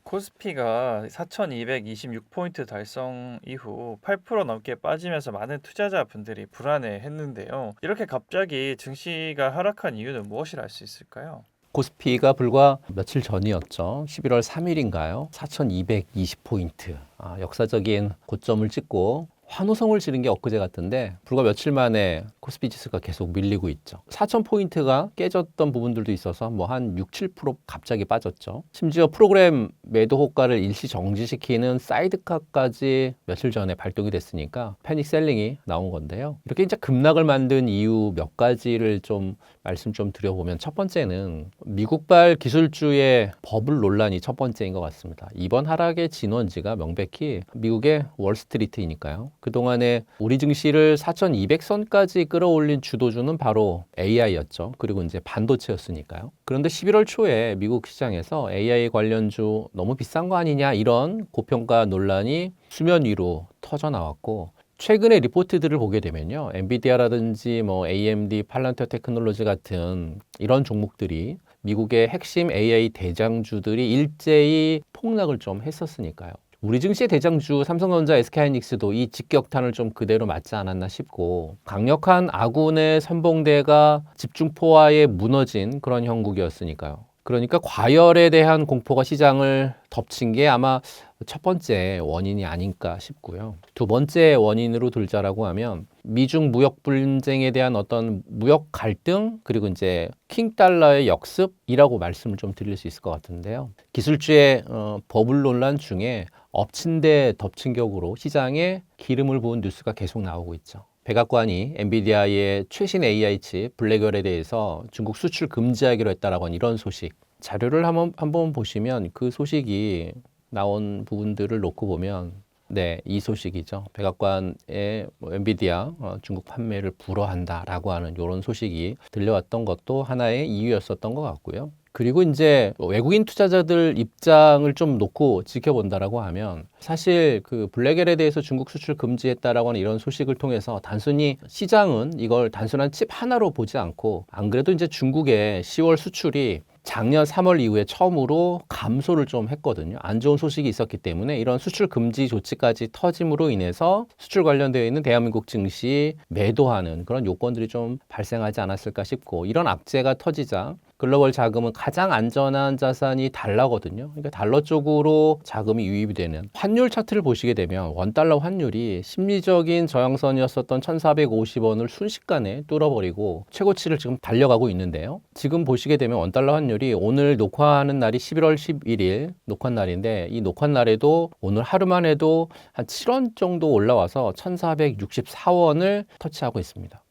코스피가 4,226포인트 달성 이후 8% 넘게 빠지면서 많은 투자자분들이 불안해했는데요. 이렇게 갑자기 증시가 하락한 이유는 무엇이라 할 수 있을까요? 코스피가 불과 며칠 전이었죠. 11월 3일인가요? 4,220포인트. 역사적인 고점을 찍고 환호성을 지른 게 엊그제 같은데 불과 며칠 만에 코스피 지수가 계속 밀리고 있죠. 4,000포인트가 깨졌던 부분들도 있어서 뭐 한 6, 7% 갑자기 빠졌죠. 심지어 프로그램 매도 호가를 일시 정지시키는 사이드카까지 며칠 전에 발동이 됐으니까 패닉 셀링이 나온 건데요. 이렇게 이제 급락을 만든 이유 몇 가지를 좀 말씀 좀 드려보면 첫 번째는 미국발 기술주의 버블 논란이 첫 번째인 것 같습니다. 이번 하락의 진원지가 명백히 미국의 월스트리트이니까요. 그동안에 우리 증시를 4,200선까지 끌어올린 주도주는 바로 AI였죠. 그리고 이제 반도체였으니까요. 그런데 11월 초에 미국 시장에서 AI 관련주 너무 비싼 거 아니냐 이런 고평가 논란이 수면 위로 터져 나왔고 최근의 리포트들을 보게 되면요. 엔비디아라든지 뭐 AMD, 팔란티어 테크놀로지 같은 이런 종목들이 미국의 핵심 AI 대장주들이 일제히 폭락을 좀 했었으니까요. 우리 증시의 대장주 삼성전자, SK하이닉스도 이 직격탄을 좀 그대로 맞지 않았나 싶고 강력한 아군의 선봉대가 집중포화에 무너진 그런 형국이었으니까요. 그러니까 과열에 대한 공포가 시장을 덮친 게 아마 첫 번째 원인이 아닐까 싶고요. 두 번째 원인으로 들자라고 하면 미중 무역 분쟁에 대한 어떤 무역 갈등 그리고 이제 킹 달러의 역습이라고 말씀을 좀 드릴 수 있을 것 같은데요. 기술주의 버블 논란 중에 엎친 데 덮친 격으로 시장에 기름을 부은 뉴스가 계속 나오고 있죠. 백악관이 엔비디아의 최신 AI 칩 블랙열에 대해서 중국 수출 금지하기로 했다라고 하는 이런 소식. 자료를 한번 보시면 그 소식이 나온 부분들을 놓고 보면 네, 이 소식이죠. 백악관의 엔비디아 중국 판매를 불허한다라고 하는 이런 소식이 들려왔던 것도 하나의 이유였었던 것 같고요. 그리고 이제 외국인 투자자들 입장을 좀 놓고 지켜본다라고 하면 사실 그 블랙엘에 대해서 중국 수출 금지했다라고 하는 이런 소식을 통해서 단순히 시장은 이걸 단순한 칩 하나로 보지 않고 안 그래도 이제 중국의 10월 수출이 작년 3월 이후에 처음으로 감소를 좀 했거든요. 안 좋은 소식이 있었기 때문에 이런 수출 금지 조치까지 터짐으로 인해서 수출 관련되어 있는 대한민국 증시 매도하는 그런 요건들이 좀 발생하지 않았을까 싶고 이런 악재가 터지자 글로벌 자금은 가장 안전한 자산이 달러거든요. 그러니까 달러 쪽으로 자금이 유입이 되는 환율 차트를 보시게 되면 원달러 환율이 심리적인 저항선이었었던 1,450원을 순식간에 뚫어버리고 최고치를 지금 달려가고 있는데요. 지금 보시게 되면 원달러 환율이 오늘 녹화하는 날이 11월 11일 녹화 날인데 이 녹화 날에도 오늘 하루만 해도 한 7원 정도 올라와서 1,464원을 터치하고 있습니다.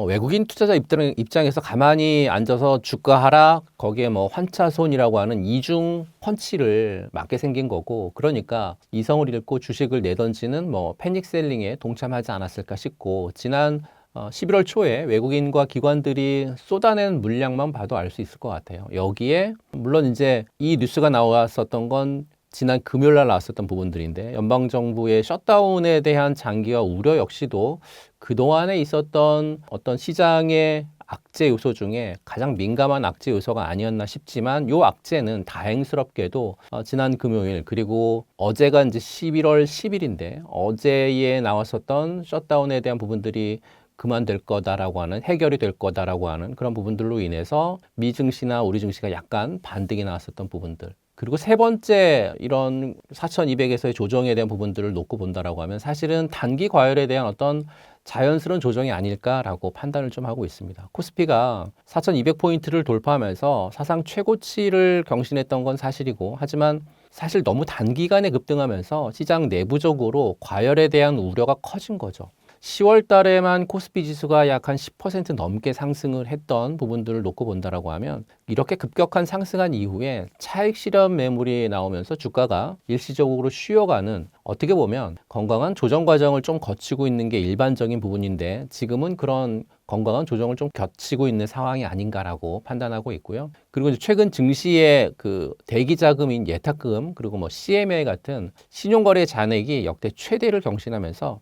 외국인 투자자 입장에서 가만히 앉아서 주가 하락, 거기에 뭐 환차손이라고 하는 이중 펀치를 맞게 생긴 거고, 그러니까 이성을 잃고 주식을 내던지는 뭐 패닉 셀링에 동참하지 않았을까 싶고, 지난 11월 초에 외국인과 기관들이 쏟아낸 물량만 봐도 알 수 있을 것 같아요. 여기에 물론 이제 이 뉴스가 나왔었던 건 지난 금요일 날 나왔었던 부분들인데 연방정부의 셧다운에 대한 장기화 우려 역시도 그동안에 있었던 어떤 시장의 악재 요소 중에 가장 민감한 악재 요소가 아니었나 싶지만 요 악재는 다행스럽게도 지난 금요일 그리고 어제가 이제 11월 10일인데 어제에 나왔었던 셧다운에 대한 부분들이 그만될 거다라고 하는 해결이 될 거다라고 하는 그런 부분들로 인해서 미 증시나 우리 증시가 약간 반등이 나왔었던 부분들 그리고 세 번째 이런 4,200에서의 조정에 대한 부분들을 놓고 본다라고 하면 사실은 단기 과열에 대한 어떤 자연스러운 조정이 아닐까라고 판단을 좀 하고 있습니다. 코스피가 4,200포인트를 돌파하면서 사상 최고치를 경신했던 건 사실이고 하지만 사실 너무 단기간에 급등하면서 시장 내부적으로 과열에 대한 우려가 커진 거죠. 10월 달에만 코스피 지수가 약 한 10% 넘게 상승을 했던 부분들을 놓고 본다라고 하면 이렇게 급격한 상승한 이후에 차익 실현 매물이 나오면서 주가가 일시적으로 쉬어가는 어떻게 보면 건강한 조정 과정을 좀 거치고 있는 게 일반적인 부분인데 지금은 그런 건강한 조정을 좀 겹치고 있는 상황이 아닌가라고 판단하고 있고요. 그리고 이제 최근 증시의 그 대기 자금인 예탁금 그리고 뭐 CMA 같은 신용거래 잔액이 역대 최대를 경신하면서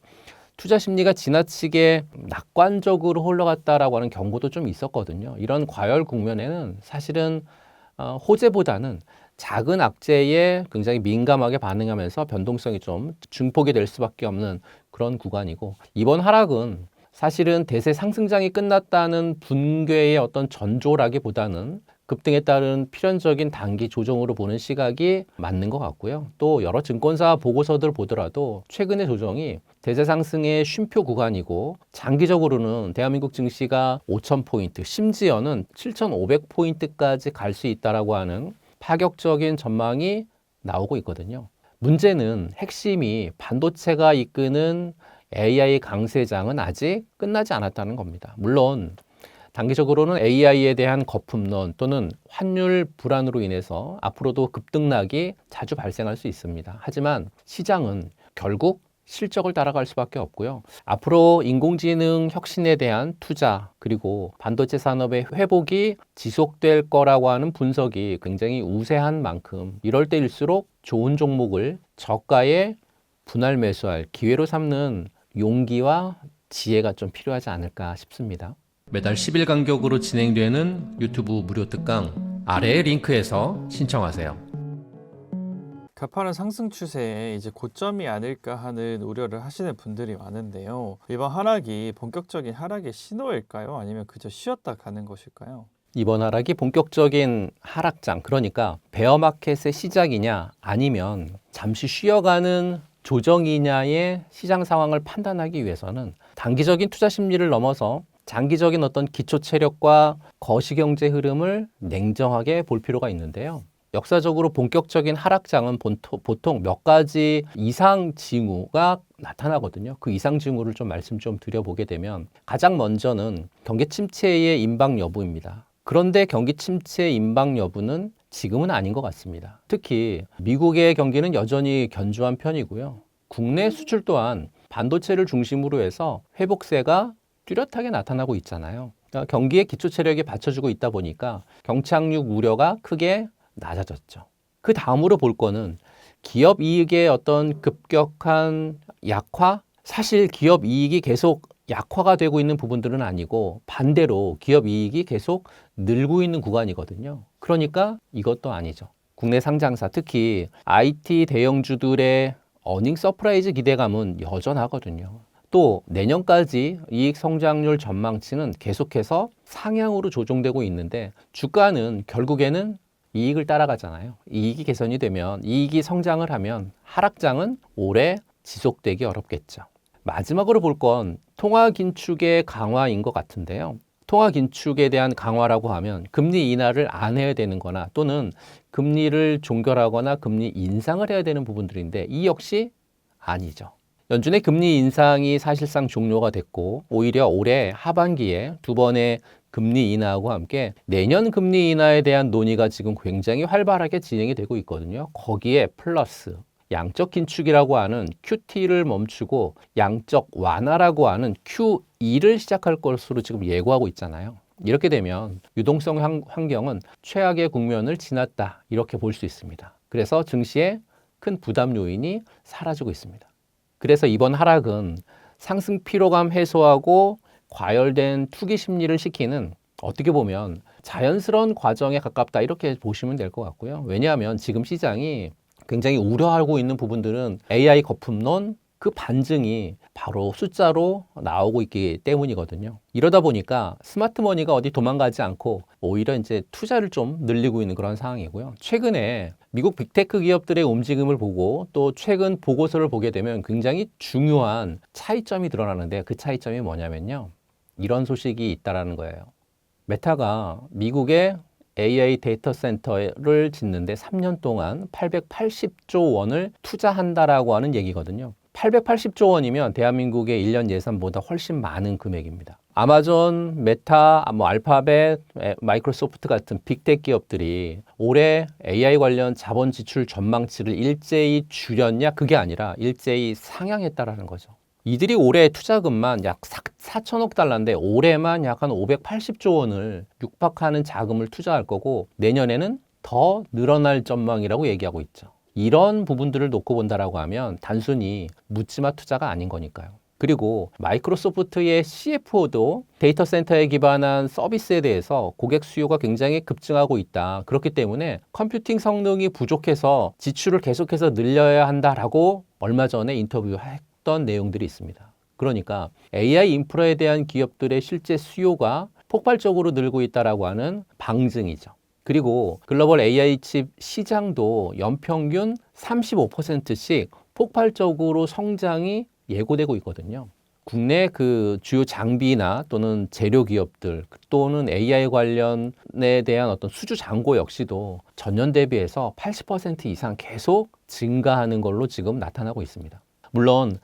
투자 심리가 지나치게 낙관적으로 흘러갔다라고 하는 경고도 좀 있었거든요. 이런 과열 국면에는 사실은 호재보다는 작은 악재에 굉장히 민감하게 반응하면서 변동성이 좀 증폭이 될 수밖에 없는 그런 구간이고, 이번 하락은 사실은 대세 상승장이 끝났다는 분괴의 어떤 전조라기보다는 급등에 따른 필연적인 단기 조정으로 보는 시각이 맞는 것 같고요. 또 여러 증권사 보고서들 보더라도 최근의 조정이 대세 상승의 쉼표 구간이고, 장기적으로는 대한민국 증시가 5,000포인트, 심지어는 7,500포인트까지 갈 수 있다라고 하는 파격적인 전망이 나오고 있거든요. 문제는 핵심이 반도체가 이끄는 AI 강세장은 아직 끝나지 않았다는 겁니다. 물론 단기적으로는 AI에 대한 거품론 또는 환율 불안으로 인해서 앞으로도 급등락이 자주 발생할 수 있습니다. 하지만 시장은 결국 실적을 따라갈 수밖에 없고요. 앞으로 인공지능 혁신에 대한 투자, 그리고 반도체 산업의 회복이 지속될 거라고 하는 분석이 굉장히 우세한 만큼, 이럴 때일수록 좋은 종목을 저가에 분할 매수할 기회로 삼는 용기와 지혜가 좀 필요하지 않을까 싶습니다. 매달 10일 간격으로 진행되는 유튜브 무료 특강 아래의 링크에서 신청하세요. 가파른 상승 추세에 이제 고점이 아닐까 하는 우려를 하시는 분들이 많은데요. 이번 하락이 본격적인 하락의 신호일까요? 아니면 그저 쉬었다 가는 것일까요? 이번 하락이 본격적인 하락장, 그러니까 베어마켓의 시작이냐 아니면 잠시 쉬어가는 조정이냐의 시장 상황을 판단하기 위해서는 단기적인 투자 심리를 넘어서 장기적인 어떤 기초 체력과 거시경제 흐름을 냉정하게 볼 필요가 있는데요. 역사적으로 본격적인 하락장은 보통 몇 가지 이상 징후가 나타나거든요. 그 이상 징후를 좀 말씀 좀 드려보게 되면, 가장 먼저는 경기 침체의 임박 여부입니다. 그런데 경기 침체 임박 여부는 지금은 아닌 것 같습니다. 특히 미국의 경기는 여전히 견조한 편이고요. 국내 수출 또한 반도체를 중심으로 해서 회복세가 뚜렷하게 나타나고 있잖아요. 그러니까 경기의 기초 체력이 받쳐주고 있다 보니까 경착륙 우려가 크게 낮아졌죠. 그 다음으로 볼 거는 기업 이익의 어떤 급격한 약화? 사실 기업 이익이 계속 약화가 되고 있는 부분들은 아니고 반대로 기업 이익이 계속 늘고 있는 구간이거든요. 그러니까 이것도 아니죠. 국내 상장사, 특히 IT 대형주들의 어닝 서프라이즈 기대감은 여전하거든요. 또 내년까지 이익 성장률 전망치는 계속해서 상향으로 조정되고 있는데, 주가는 결국에는 이익을 따라가잖아요. 이익이 개선이 되면, 이익이 성장을 하면 하락장은 오래 지속되기 어렵겠죠. 마지막으로 볼 건 통화 긴축의 강화인 것 같은데요. 통화 긴축에 대한 강화라고 하면 금리 인하를 안 해야 되는 거나, 또는 금리를 종결하거나 금리 인상을 해야 되는 부분들인데, 이 역시 아니죠. 연준의 금리 인상이 사실상 종료가 됐고, 오히려 올해 하반기에 두 번의 금리 인하와 함께 내년 금리 인하에 대한 논의가 지금 굉장히 활발하게 진행이 되고 있거든요. 거기에 플러스 양적 긴축이라고 하는 QT를 멈추고 양적 완화라고 하는 QE를 시작할 것으로 지금 예고하고 있잖아요. 이렇게 되면 유동성 환경은 최악의 국면을 지났다, 이렇게 볼 수 있습니다. 그래서 증시의 큰 부담 요인이 사라지고 있습니다. 그래서 이번 하락은 상승 피로감 해소하고 과열된 투기 심리를 식히는, 어떻게 보면 자연스러운 과정에 가깝다, 이렇게 보시면 될 것 같고요. 왜냐하면 지금 시장이 굉장히 우려하고 있는 부분들은 AI 거품론, 그 반증이 바로 숫자로 나오고 있기 때문이거든요. 이러다 보니까 스마트머니가 어디 도망가지 않고 오히려 이제 투자를 좀 늘리고 있는 그런 상황이고요. 최근에 미국 빅테크 기업들의 움직임을 보고 또 최근 보고서를 보게 되면 굉장히 중요한 차이점이 드러나는데, 그 차이점이 뭐냐면요, 이런 소식이 있다라는 거예요. 메타가 미국의 AI 데이터 센터를 짓는데 3년 동안 880조 원을 투자한다라고 하는 얘기거든요. 880조 원이면 대한민국의 1년 예산보다 훨씬 많은 금액입니다. 아마존, 메타, 알파벳, 마이크로소프트 같은 빅테크 기업들이 올해 AI 관련 자본 지출 전망치를 일제히 줄였냐? 그게 아니라 일제히 상향했다라는 거죠. 이들이 올해 투자금만 약 4천억 달러인데 올해만 약 한 580조 원을 육박하는 자금을 투자할 거고, 내년에는 더 늘어날 전망이라고 얘기하고 있죠. 이런 부분들을 놓고 본다라고 하면 단순히 묻지마 투자가 아닌 거니까요. 그리고 마이크로소프트의 CFO도 데이터 센터에 기반한 서비스에 대해서 고객 수요가 굉장히 급증하고 있다. 그렇기 때문에 컴퓨팅 성능이 부족해서 지출을 계속해서 늘려야 한다라고 얼마 전에 인터뷰했던 내용들이 있습니다. 그러니까 AI 인프라에 대한 기업들의 실제 수요가 폭발적으로 늘고 있다라고 하는 방증이죠. 그리고 글로벌 AI 칩 시장도 연평균 35%씩 폭발적으로 성장이 예고되고 있거든요. 국내 그 주요 장비나 또는 재료 기업들 또는 AI 관련에 대한 어떤 수주 잔고 역시도 전년 대비해서 80% 이상 계속 증가하는 걸로 지금 나타나고 있습니다. 물론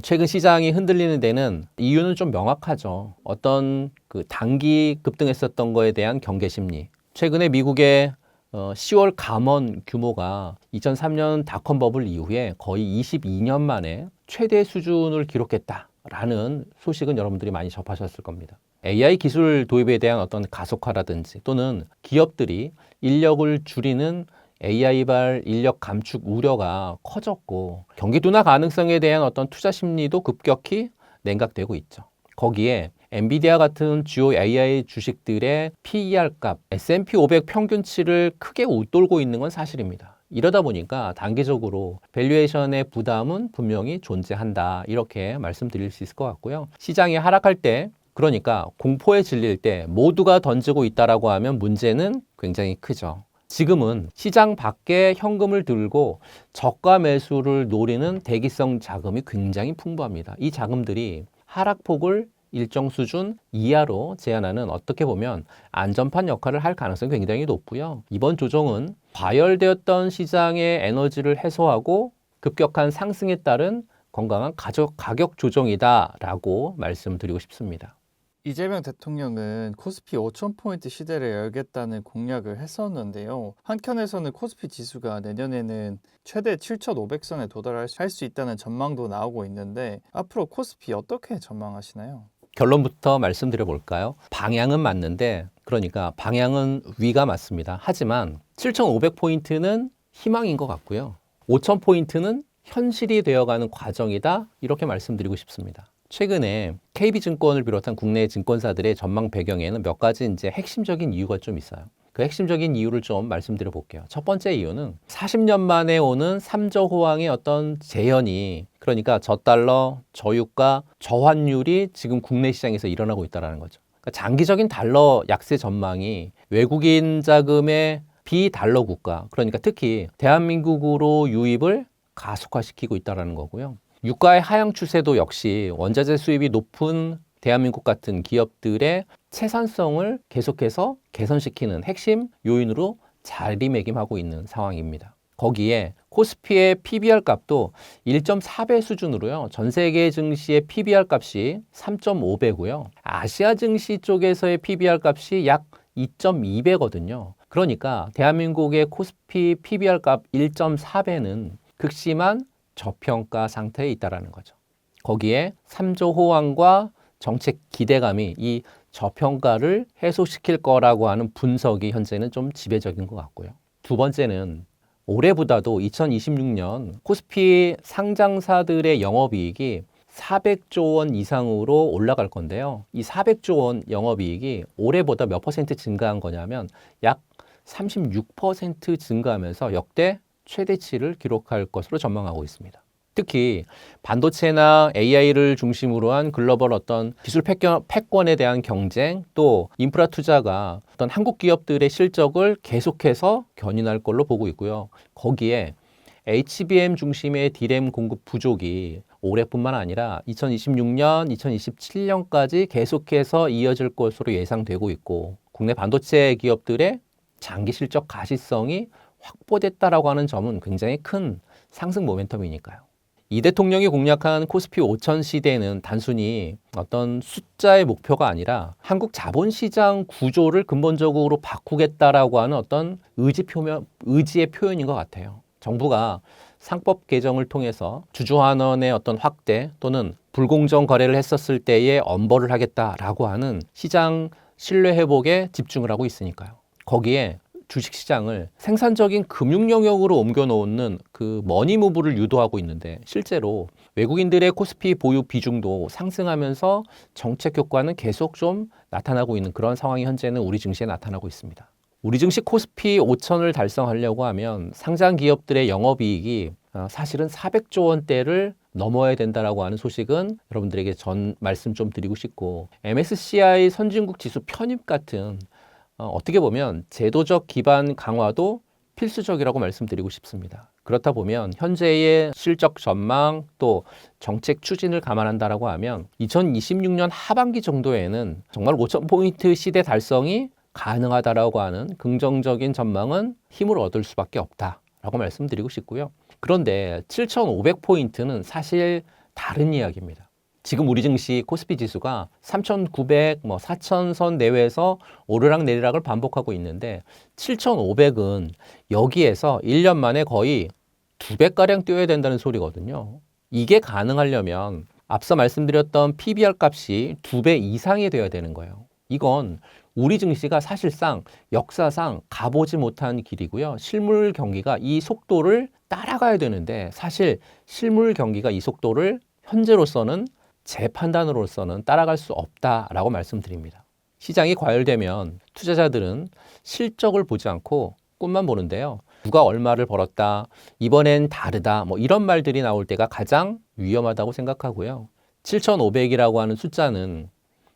최근 시장이 흔들리는 데는 이유는 좀 명확하죠. 어떤 그 단기 급등했었던 거에 대한 경계 심리. 최근에 미국의 10월 감원 규모가 2003년 닷컴 버블 이후에 거의 22년 만에 최대 수준을 기록했다라는 소식은 여러분들이 많이 접하셨을 겁니다. AI 기술 도입에 대한 어떤 가속화라든지 또는 기업들이 인력을 줄이는 AI발 인력 감축 우려가 커졌고 경기 둔화 가능성에 대한 어떤 투자 심리도 급격히 냉각되고 있죠. 거기에 엔비디아 같은 주요 AI 주식들의 PER 값, S&P 500 평균치를 크게 웃돌고 있는 건 사실입니다. 이러다 보니까 단기적으로 밸류에이션의 부담은 분명히 존재한다. 이렇게 말씀드릴 수 있을 것 같고요. 시장이 하락할 때, 그러니까 공포에 질릴 때 모두가 던지고 있다라고 하면 문제는 굉장히 크죠. 지금은 시장 밖에 현금을 들고 저가 매수를 노리는 대기성 자금이 굉장히 풍부합니다. 이 자금들이 하락폭을 일정 수준 이하로 제한하는 어떻게 보면 안전판 역할을 할 가능성이 굉장히 높고요. 이번 조정은 과열되었던 시장의 에너지를 해소하고 급격한 상승에 따른 건강한 가격 조정이다라고 말씀드리고 싶습니다. 이재명 대통령은 코스피 5,000포인트 시대를 열겠다는 공약을 했었는데요. 한켠에서는 코스피 지수가 내년에는 최대 7,500선에 도달할 수 있다는 전망도 나오고 있는데 앞으로 코스피 어떻게 전망하시나요? 결론부터 말씀드려 볼까요? 방향은 맞는데, 그러니까 방향은 위가 맞습니다. 하지만 7,500포인트는 희망인 것 같고요. 5,000포인트는 현실이 되어가는 과정이다. 이렇게 말씀드리고 싶습니다. 최근에 KB증권을 비롯한 국내 증권사들의 전망 배경에는 몇 가지 이제 핵심적인 이유가 좀 있어요. 그 핵심적인 이유를 좀 말씀드려 볼게요. 첫 번째 이유는 40년 만에 오는 3조 호황의 어떤 재현이, 그러니까 저달러, 저유가, 저환율이 지금 국내 시장에서 일어나고 있다는 거죠. 그러니까 장기적인 달러 약세 전망이 외국인 자금의 비달러 국가, 그러니까 특히 대한민국으로 유입을 가속화시키고 있다는 거고요. 유가의 하향 추세도 역시 원자재 수입이 높은 대한민국 같은 기업들의 채산성을 계속해서 개선시키는 핵심 요인으로 자리매김하고 있는 상황입니다. 거기에 코스피의 PBR 값도 1.4배 수준으로요. 전 세계 증시의 PBR 값이 3.5배고요. 아시아 증시 쪽에서의 PBR 값이 약 2.2배거든요. 그러니까 대한민국의 코스피 PBR 값 1.4배는 극심한 저평가 상태에 있다는 거죠. 거기에 3조 호황과 정책 기대감이 이 저평가를 해소시킬 거라고 하는 분석이 현재는 좀 지배적인 것 같고요. 두 번째는 올해보다도 2026년 코스피 상장사들의 영업이익이 400조 원 이상으로 올라갈 건데요. 이 400조 원 영업이익이 올해보다 몇 퍼센트 증가한 거냐면 약 36% 증가하면서 역대 최대치를 기록할 것으로 전망하고 있습니다. 특히 반도체나 AI를 중심으로 한 글로벌 어떤 기술 패권에 대한 경쟁, 또 인프라 투자가 어떤 한국 기업들의 실적을 계속해서 견인할 걸로 보고 있고요. 거기에 HBM 중심의 D램 공급 부족이 올해뿐만 아니라 2026년, 2027년까지 계속해서 이어질 것으로 예상되고 있고, 국내 반도체 기업들의 장기 실적 가시성이 확보됐다라고 하는 점은 굉장히 큰 상승 모멘텀이니까요. 이 대통령이 공략한 코스피 5천 시대는 단순히 어떤 숫자의 목표가 아니라 한국 자본시장 구조를 근본적으로 바꾸겠다라고 하는 어떤 의지의 표현인 것 같아요. 정부가 상법 개정을 통해서 주주환원의 어떤 확대 또는 불공정 거래를 했었을 때에 엄벌을 하겠다라고 하는 시장 신뢰 회복에 집중을 하고 있으니까요. 거기에 주식시장을 생산적인 금융 영역으로 옮겨 놓는 그 머니무브를 유도하고 있는데 실제로 외국인들의 코스피 보유 비중도 상승하면서 정책 효과는 계속 좀 나타나고 있는 그런 상황이 현재는 우리 증시에 나타나고 있습니다. 우리 증시 코스피 5천을 달성하려고 하면 상장 기업들의 영업이익이 사실은 400조 원대를 넘어야 된다라고 하는 소식은 여러분들에게 전 말씀 좀 드리고 싶고, MSCI 선진국 지수 편입 같은 어떻게 보면 제도적 기반 강화도 필수적이라고 말씀드리고 싶습니다. 그렇다 보면 현재의 실적 전망 또 정책 추진을 감안한다라고 하면 2026년 하반기 정도에는 정말 5,000포인트 시대 달성이 가능하다라고 하는 긍정적인 전망은 힘을 얻을 수밖에 없다라고 말씀드리고 싶고요. 그런데 7,500포인트는 사실 다른 이야기입니다. 지금 우리 증시 코스피 지수가 3,900, 4,000선 내외에서 오르락내리락을 반복하고 있는데 7,500은 여기에서 1년 만에 거의 2배가량 뛰어야 된다는 소리거든요. 이게 가능하려면 앞서 말씀드렸던 PBR 값이 2배 이상이 되어야 되는 거예요. 이건 우리 증시가 사실상 역사상 가보지 못한 길이고요. 실물 경기가 이 속도를 따라가야 되는데 사실 실물 경기가 이 속도를 현재로서는 제 판단으로서는 따라갈 수 없다라고 말씀드립니다. 시장이 과열되면 투자자들은 실적을 보지 않고 꿈만 보는데요. 누가 얼마를 벌었다, 이번엔 다르다, 이런 말들이 나올 때가 가장 위험하다고 생각하고요. 7,500이라고 하는 숫자는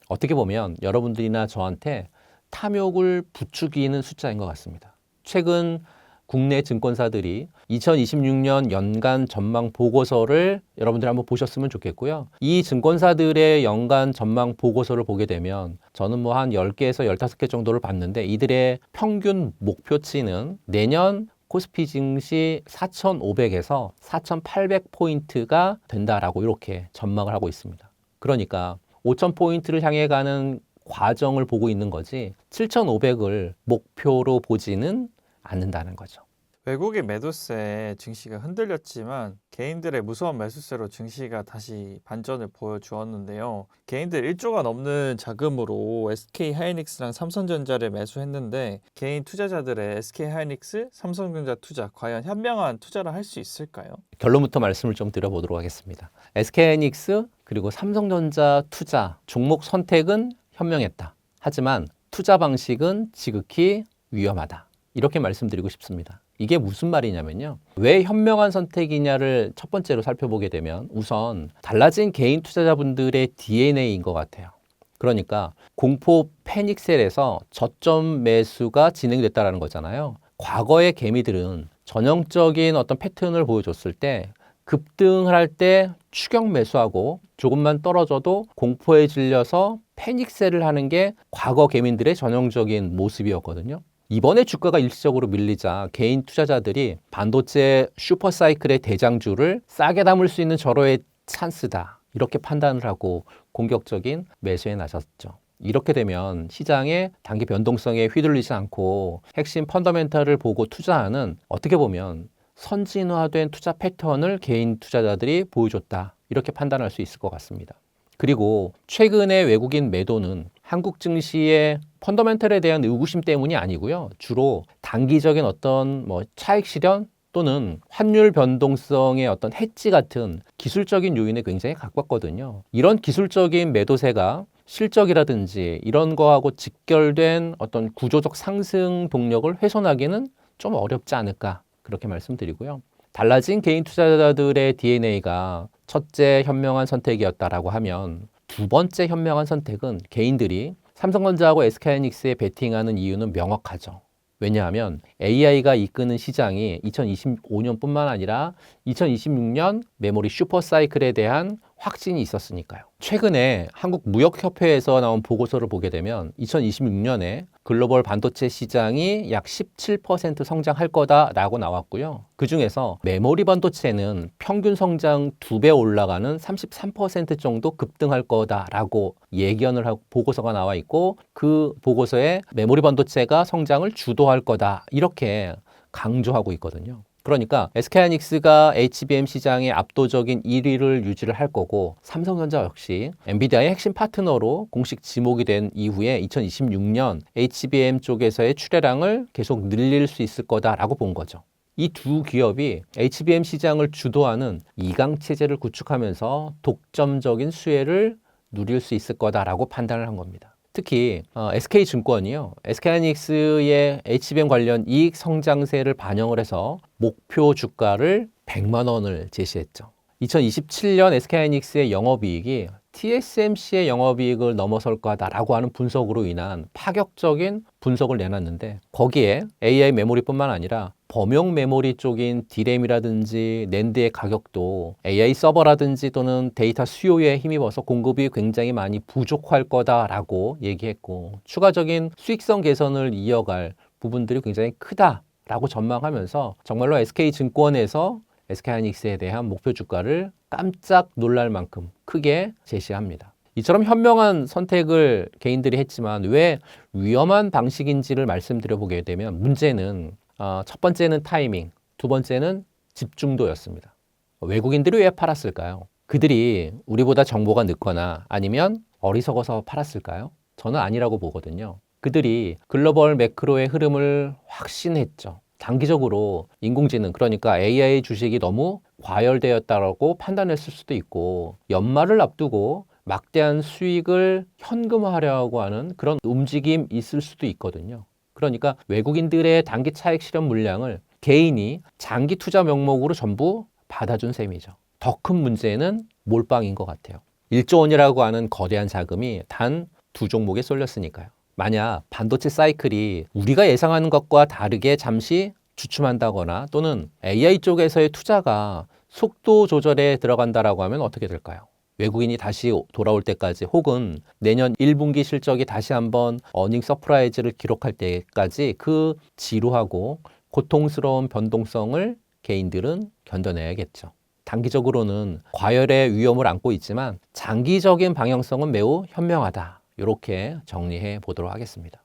어떻게 보면 여러분들이나 저한테 탐욕을 부추기는 숫자인 것 같습니다. 최근 국내 증권사들이 2026년 연간 전망 보고서를 여러분들이 한번 보셨으면 좋겠고요. 이 증권사들의 연간 전망 보고서를 보게 되면 저는 한 10개에서 15개 정도를 봤는데 이들의 평균 목표치는 내년 코스피 증시 4,500에서 4,800포인트가 된다라고 이렇게 전망을 하고 있습니다. 그러니까 5,000포인트를 향해 가는 과정을 보고 있는 거지 7,500을 목표로 보지는 않는다는 거죠. 외국인 매도세에 증시가 흔들렸지만 개인들의 무서운 매수세로 증시가 다시 반전을 보여주었는데요. 개인들 1조가 넘는 자금으로 SK 하이닉스랑 삼성전자를 매수했는데 개인 투자자들의 SK 하이닉스, 삼성전자 투자 과연 현명한 투자를 할 수 있을까요? 결론부터 말씀을 좀 드려보도록 하겠습니다. SK 하이닉스 그리고 삼성전자 투자 종목 선택은 현명했다. 하지만 투자 방식은 지극히 위험하다. 이렇게 말씀드리고 싶습니다. 이게 무슨 말이냐면요. 왜 현명한 선택이냐를 첫 번째로 살펴보게 되면 우선 달라진 개인 투자자분들의 DNA인 것 같아요. 그러니까 공포 패닉셀에서 저점 매수가 진행됐다는 거잖아요. 과거의 개미들은 전형적인 어떤 패턴을 보여줬을 때 급등을 할 때 추격 매수하고 조금만 떨어져도 공포에 질려서 패닉셀을 하는 게 과거 개미들의 전형적인 모습이었거든요. 이번에 주가가 일시적으로 밀리자 개인 투자자들이 반도체 슈퍼사이클의 대장주를 싸게 담을 수 있는 절호의 찬스다. 이렇게 판단을 하고 공격적인 매수에 나섰죠. 이렇게 되면 시장의 단기 변동성에 휘둘리지 않고 핵심 펀더멘탈을 보고 투자하는 어떻게 보면 선진화된 투자 패턴을 개인 투자자들이 보여줬다. 이렇게 판단할 수 있을 것 같습니다. 그리고 최근의 외국인 매도는 한국 증시의 펀더멘털에 대한 의구심 때문이 아니고요. 주로 단기적인 어떤 차익 실현 또는 환율 변동성의 어떤 해지 같은 기술적인 요인에 굉장히 가깝거든요. 이런 기술적인 매도세가 실적이라든지 이런 거하고 직결된 어떤 구조적 상승 동력을 훼손하기는 좀 어렵지 않을까 그렇게 말씀드리고요. 달라진 개인 투자자들의 DNA가 첫째 현명한 선택이었다라고 하면 두 번째 현명한 선택은 개인들이 삼성전자하고 SK하이닉스에 베팅하는 이유는 명확하죠. 왜냐하면 AI가 이끄는 시장이 2025년뿐만 아니라 2026년 메모리 슈퍼사이클에 대한 확신이 있었으니까요. 최근에 한국무역협회에서 나온 보고서를 보게 되면 2026년에 글로벌 반도체 시장이 약 17% 성장할 거다라고 나왔고요. 그중에서 메모리 반도체는 평균 성장 2배 올라가는 33% 정도 급등할 거다라고 예견을 하고 보고서가 나와 있고 그 보고서에 메모리 반도체가 성장을 주도할 거다 이렇게 강조하고 있거든요. 그러니까 SK하이닉스가 HBM 시장의 압도적인 1위를 유지를 할 거고 삼성전자 역시 엔비디아의 핵심 파트너로 공식 지목이 된 이후에 2026년 HBM 쪽에서의 출하량을 계속 늘릴 수 있을 거다라고 본 거죠. 이 두 기업이 HBM 시장을 주도하는 2강 체제를 구축하면서 독점적인 수혜를 누릴 수 있을 거다라고 판단을 한 겁니다. 특히 SK증권이요. SK하이닉스의 HBM 관련 이익 성장세를 반영을 해서 목표 주가를 100만 원을 제시했죠. 2027년 SK하이닉스의 영업이익이 TSMC의 영업이익을 넘어설 거다라고 하는 분석으로 인한 파격적인 분석을 내놨는데 거기에 AI 메모리뿐만 아니라 범용 메모리 쪽인 D램이라든지 낸드의 가격도 AI 서버라든지 또는 데이터 수요에 힘입어서 공급이 굉장히 많이 부족할 거다라고 얘기했고 추가적인 수익성 개선을 이어갈 부분들이 굉장히 크다라고 전망하면서 정말로 SK증권에서 SK하이닉스에 대한 목표 주가를 깜짝 놀랄 만큼 크게 제시합니다. 이처럼 현명한 선택을 개인들이 했지만 왜 위험한 방식인지를 말씀드려 보게 되면 문제는 첫 번째는 타이밍, 두 번째는 집중도였습니다. 외국인들이 왜 팔았을까요? 그들이 우리보다 정보가 늦거나 아니면 어리석어서 팔았을까요? 저는 아니라고 보거든요. 그들이 글로벌 매크로의 흐름을 확신했죠. 단기적으로 인공지능, 그러니까 AI 주식이 너무 과열되었다고 판단했을 수도 있고 연말을 앞두고 막대한 수익을 현금화하려고 하는 그런 움직임이 있을 수도 있거든요. 그러니까 외국인들의 단기 차익 실현 물량을 개인이 장기 투자 명목으로 전부 받아준 셈이죠. 더 큰 문제는 몰빵인 것 같아요. 1조 원이라고 하는 거대한 자금이 단 두 종목에 쏠렸으니까요. 만약 반도체 사이클이 우리가 예상하는 것과 다르게 잠시 주춤한다거나 또는 AI 쪽에서의 투자가 속도 조절에 들어간다라고 하면 어떻게 될까요? 외국인이 다시 돌아올 때까지 혹은 내년 1분기 실적이 다시 한번 어닝 서프라이즈를 기록할 때까지 그 지루하고 고통스러운 변동성을 개인들은 견뎌내야겠죠. 단기적으로는 과열의 위험을 안고 있지만 장기적인 방향성은 매우 현명하다. 이렇게 정리해 보도록 하겠습니다.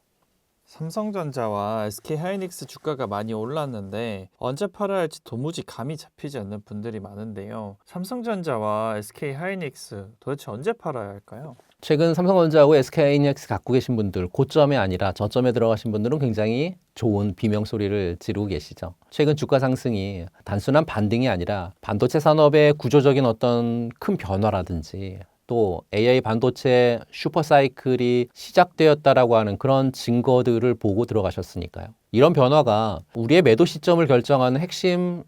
삼성전자와 SK하이닉스 주가가 많이 올랐는데 언제 팔아야 할지 도무지 감이 잡히지 않는 분들이 많은데요. 삼성전자와 SK하이닉스 도대체 언제 팔아야 할까요? 최근 삼성전자하고 SK하이닉스 갖고 계신 분들, 고점이 아니라 저점에 들어가신 분들은 굉장히 좋은 비명소리를 지르고 계시죠. 최근 주가 상승이 단순한 반등이 아니라 반도체 산업의 구조적인 어떤 큰 변화라든지 또 AI 반도체 슈퍼사이클이 시작되었다라고 하는 그런 증거들을 보고 들어가셨으니까요. 이런 변화가 우리의 매도 시점을 결정하는 핵심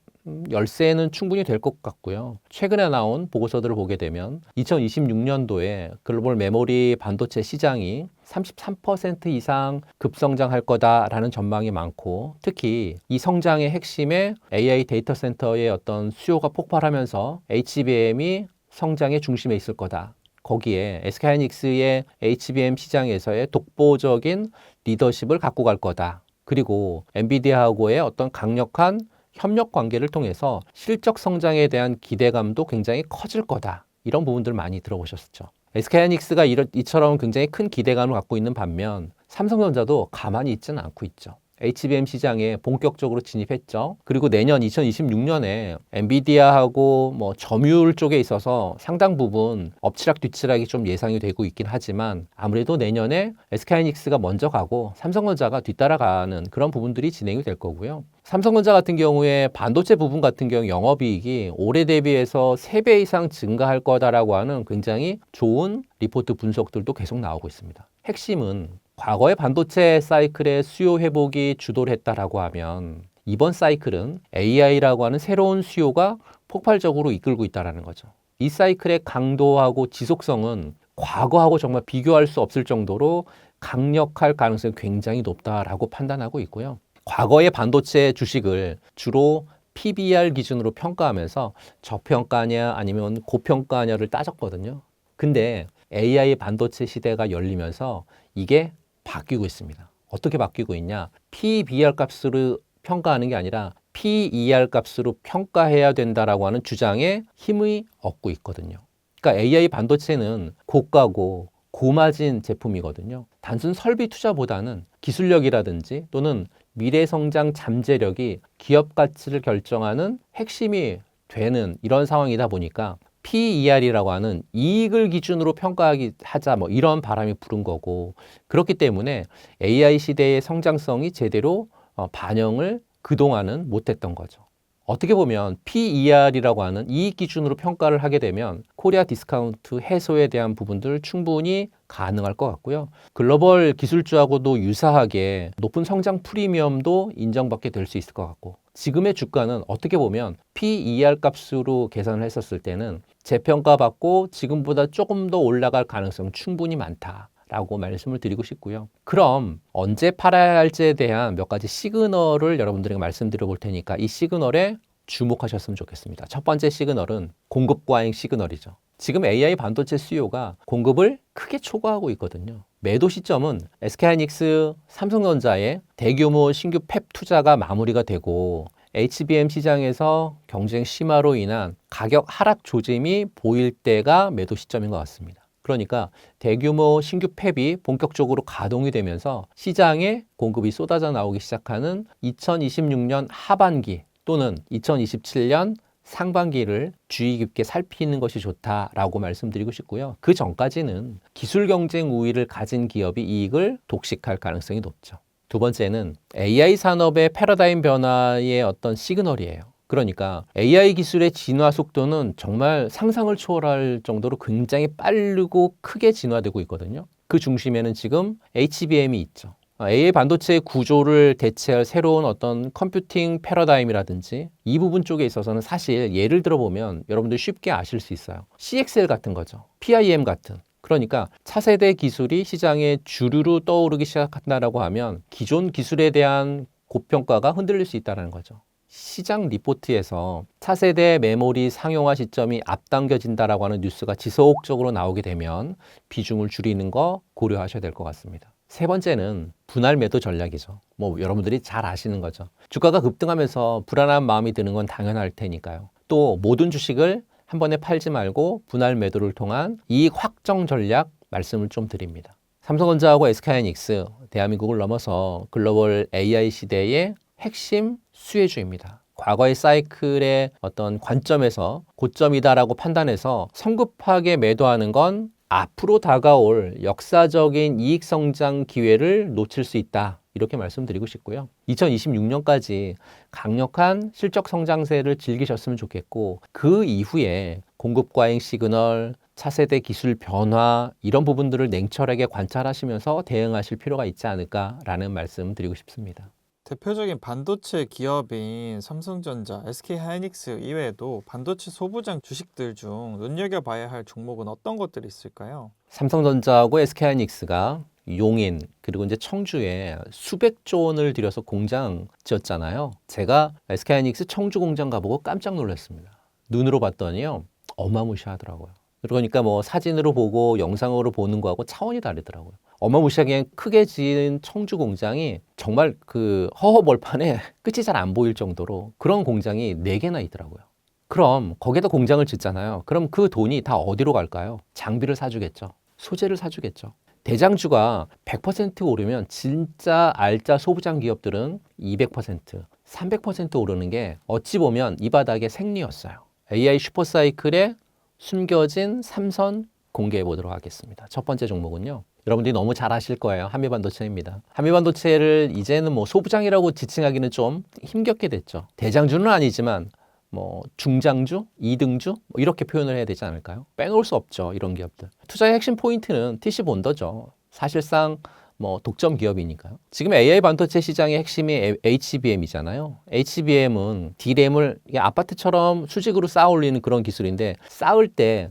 열쇠는 충분히 될 것 같고요. 최근에 나온 보고서들을 보게 되면 2026년도에 글로벌 메모리 반도체 시장이 33% 이상 급성장할 거다라는 전망이 많고 특히 이 성장의 핵심에 AI 데이터 센터의 어떤 수요가 폭발하면서 HBM이 성장의 중심에 있을 거다. 거기에 SK하이닉스의 HBM 시장에서의 독보적인 리더십을 갖고 갈 거다. 그리고 엔비디아하고의 어떤 강력한 협력 관계를 통해서 실적 성장에 대한 기대감도 굉장히 커질 거다. 이런 부분들 많이 들어보셨죠. SK하이닉스가 이처럼 굉장히 큰 기대감을 갖고 있는 반면 삼성전자도 가만히 있지는 않고 있죠. HBM 시장에 본격적으로 진입했죠. 그리고 내년 2026년에 엔비디아하고 점유율 쪽에 있어서 상당 부분 엎치락뒤치락이 좀 예상이 되고 있긴 하지만 아무래도 내년에 SK하이닉스가 먼저 가고 삼성전자가 뒤따라가는 그런 부분들이 진행이 될 거고요. 삼성전자 같은 경우에 반도체 부분 같은 경우 영업이익이 올해 대비해서 3배 이상 증가할 거다라고 하는 굉장히 좋은 리포트 분석들도 계속 나오고 있습니다. 핵심은 과거의 반도체 사이클의 수요 회복이 주도를 했다라고 하면 이번 사이클은 AI라고 하는 새로운 수요가 폭발적으로 이끌고 있다는 거죠. 이 사이클의 강도하고 지속성은 과거하고 정말 비교할 수 없을 정도로 강력할 가능성이 굉장히 높다라고 판단하고 있고요. 과거의 반도체 주식을 주로 PBR 기준으로 평가하면서 저평가냐 아니면 고평가냐를 따졌거든요. 근데 AI 반도체 시대가 열리면서 이게 바뀌고 있습니다. 어떻게 바뀌고 있냐? PBR 값으로 평가하는 게 아니라 PER 값으로 평가해야 된다라고 하는 주장에 힘을 얻고 있거든요. 그러니까 AI 반도체는 고가고 고마진 제품이거든요. 단순 설비 투자보다는 기술력이라든지 또는 미래 성장 잠재력이 기업 가치를 결정하는 핵심이 되는 이런 상황이다 보니까 PER이라고 하는 이익을 기준으로 평가하자 뭐 이런 바람이 부른 거고, 그렇기 때문에 AI 시대의 성장성이 제대로 반영을 그동안은 못했던 거죠. 어떻게 보면 PER이라고 하는 이익 기준으로 평가를 하게 되면 코리아 디스카운트 해소에 대한 부분들 충분히 가능할 것 같고요. 글로벌 기술주하고도 유사하게 높은 성장 프리미엄도 인정받게 될 수 있을 것 같고, 지금의 주가는 어떻게 보면 PER 값으로 계산을 했었을 때는 재평가받고 지금보다 조금 더 올라갈 가능성 충분히 많다라고 말씀을 드리고 싶고요. 그럼 언제 팔아야 할지에 대한 몇 가지 시그널을 여러분들에게 말씀드려 볼 테니까 이 시그널에 주목하셨으면 좋겠습니다. 첫 번째 시그널은 공급 과잉 시그널이죠. 지금 AI 반도체 수요가 공급을 크게 초과하고 있거든요. 매도 시점은 SK하이닉스, 삼성전자의 대규모 신규 팹 투자가 마무리가 되고 HBM 시장에서 경쟁 심화로 인한 가격 하락 조짐이 보일 때가 매도 시점인 것 같습니다. 그러니까 대규모 신규 팹이 본격적으로 가동이 되면서 시장에 공급이 쏟아져 나오기 시작하는 2026년 하반기 또는 2027년 상반기를 주의 깊게 살피는 것이 좋다라고 말씀드리고 싶고요. 그 전까지는 기술 경쟁 우위를 가진 기업이 이익을 독식할 가능성이 높죠. 두 번째는 AI 산업의 패러다임 변화의 어떤 시그널이에요. 그러니까 AI 기술의 진화 속도는 정말 상상을 초월할 정도로 굉장히 빠르고 크게 진화되고 있거든요. 그 중심에는 지금 HBM이 있죠. AI 반도체의 구조를 대체할 새로운 어떤 컴퓨팅 패러다임이라든지 이 부분 쪽에 있어서는 사실 예를 들어보면 여러분들 쉽게 아실 수 있어요. CXL 같은 거죠. PIM 같은. 그러니까 차세대 기술이 시장에 주류로 떠오르기 시작한다라고 하면 기존 기술에 대한 고평가가 흔들릴 수 있다는 거죠. 시장 리포트에서 차세대 메모리 상용화 시점이 앞당겨진다라고 하는 뉴스가 지속적으로 나오게 되면 비중을 줄이는 거 고려하셔야 될 것 같습니다. 세 번째는 분할 매도 전략이죠. 뭐 여러분들이 잘 아시는 거죠. 주가가 급등하면서 불안한 마음이 드는 건 당연할 테니까요. 또 모든 주식을 한 번에 팔지 말고 분할 매도를 통한 이익 확정 전략 말씀을 좀 드립니다. 삼성전자하고 SK하이닉스, 대한민국을 넘어서 글로벌 AI 시대의 핵심 수혜주입니다. 과거의 사이클의 어떤 관점에서 고점이다라고 판단해서 성급하게 매도하는 건 앞으로 다가올 역사적인 이익 성장 기회를 놓칠 수 있다. 이렇게 말씀드리고 싶고요. 2026년까지 강력한 실적 성장세를 즐기셨으면 좋겠고, 그 이후에 공급 과잉 시그널, 차세대 기술 변화 이런 부분들을 냉철하게 관찰하시면서 대응하실 필요가 있지 않을까라는 말씀 드리고 싶습니다. 대표적인 반도체 기업인 삼성전자, SK하이닉스 이외에도 반도체 소부장 주식들 중 눈여겨봐야 할 종목은 어떤 것들이 있을까요? 삼성전자하고 SK하이닉스가 용인 그리고 이제 청주에 수백조 원을 들여서 공장 지었잖아요. 제가 SK하이닉스 청주 공장 가보고 깜짝 놀랐습니다. 눈으로 봤더니요, 어마무시하더라고요. 그러니까 뭐 사진으로 보고 영상으로 보는 거하고 차원이 다르더라고요. 어마무시하게 크게 지은 청주 공장이 정말 그 허허벌판에 끝이 잘 안 보일 정도로 그런 공장이 4개나 있더라고요. 그럼 거기다 공장을 짓잖아요. 그럼 그 돈이 다 어디로 갈까요? 장비를 사주겠죠. 소재를 사주겠죠. 대장주가 100% 오르면 진짜 알짜 소부장 기업들은 200%, 300% 오르는 게 어찌 보면 이 바닥의 생리였어요. AI 슈퍼사이클에 숨겨진 3선 공개해 보도록 하겠습니다. 첫 번째 종목은요, 여러분들이 너무 잘 아실 거예요. 한미반도체입니다. 한미반도체를 이제는 뭐 소부장이라고 지칭하기는 좀 힘겹게 됐죠. 대장주는 아니지만 뭐 중장주, 2등주 뭐 이렇게 표현을 해야 되지 않을까요? 빼놓을 수 없죠. 이런 기업들. 투자의 핵심 포인트는 TC본더죠. 사실상 뭐 독점 기업이니까요. 지금 AI 반도체 시장의 핵심이 HBM이잖아요. HBM은 D램을 아파트처럼 수직으로 쌓아 올리는 그런 기술인데, 쌓을 때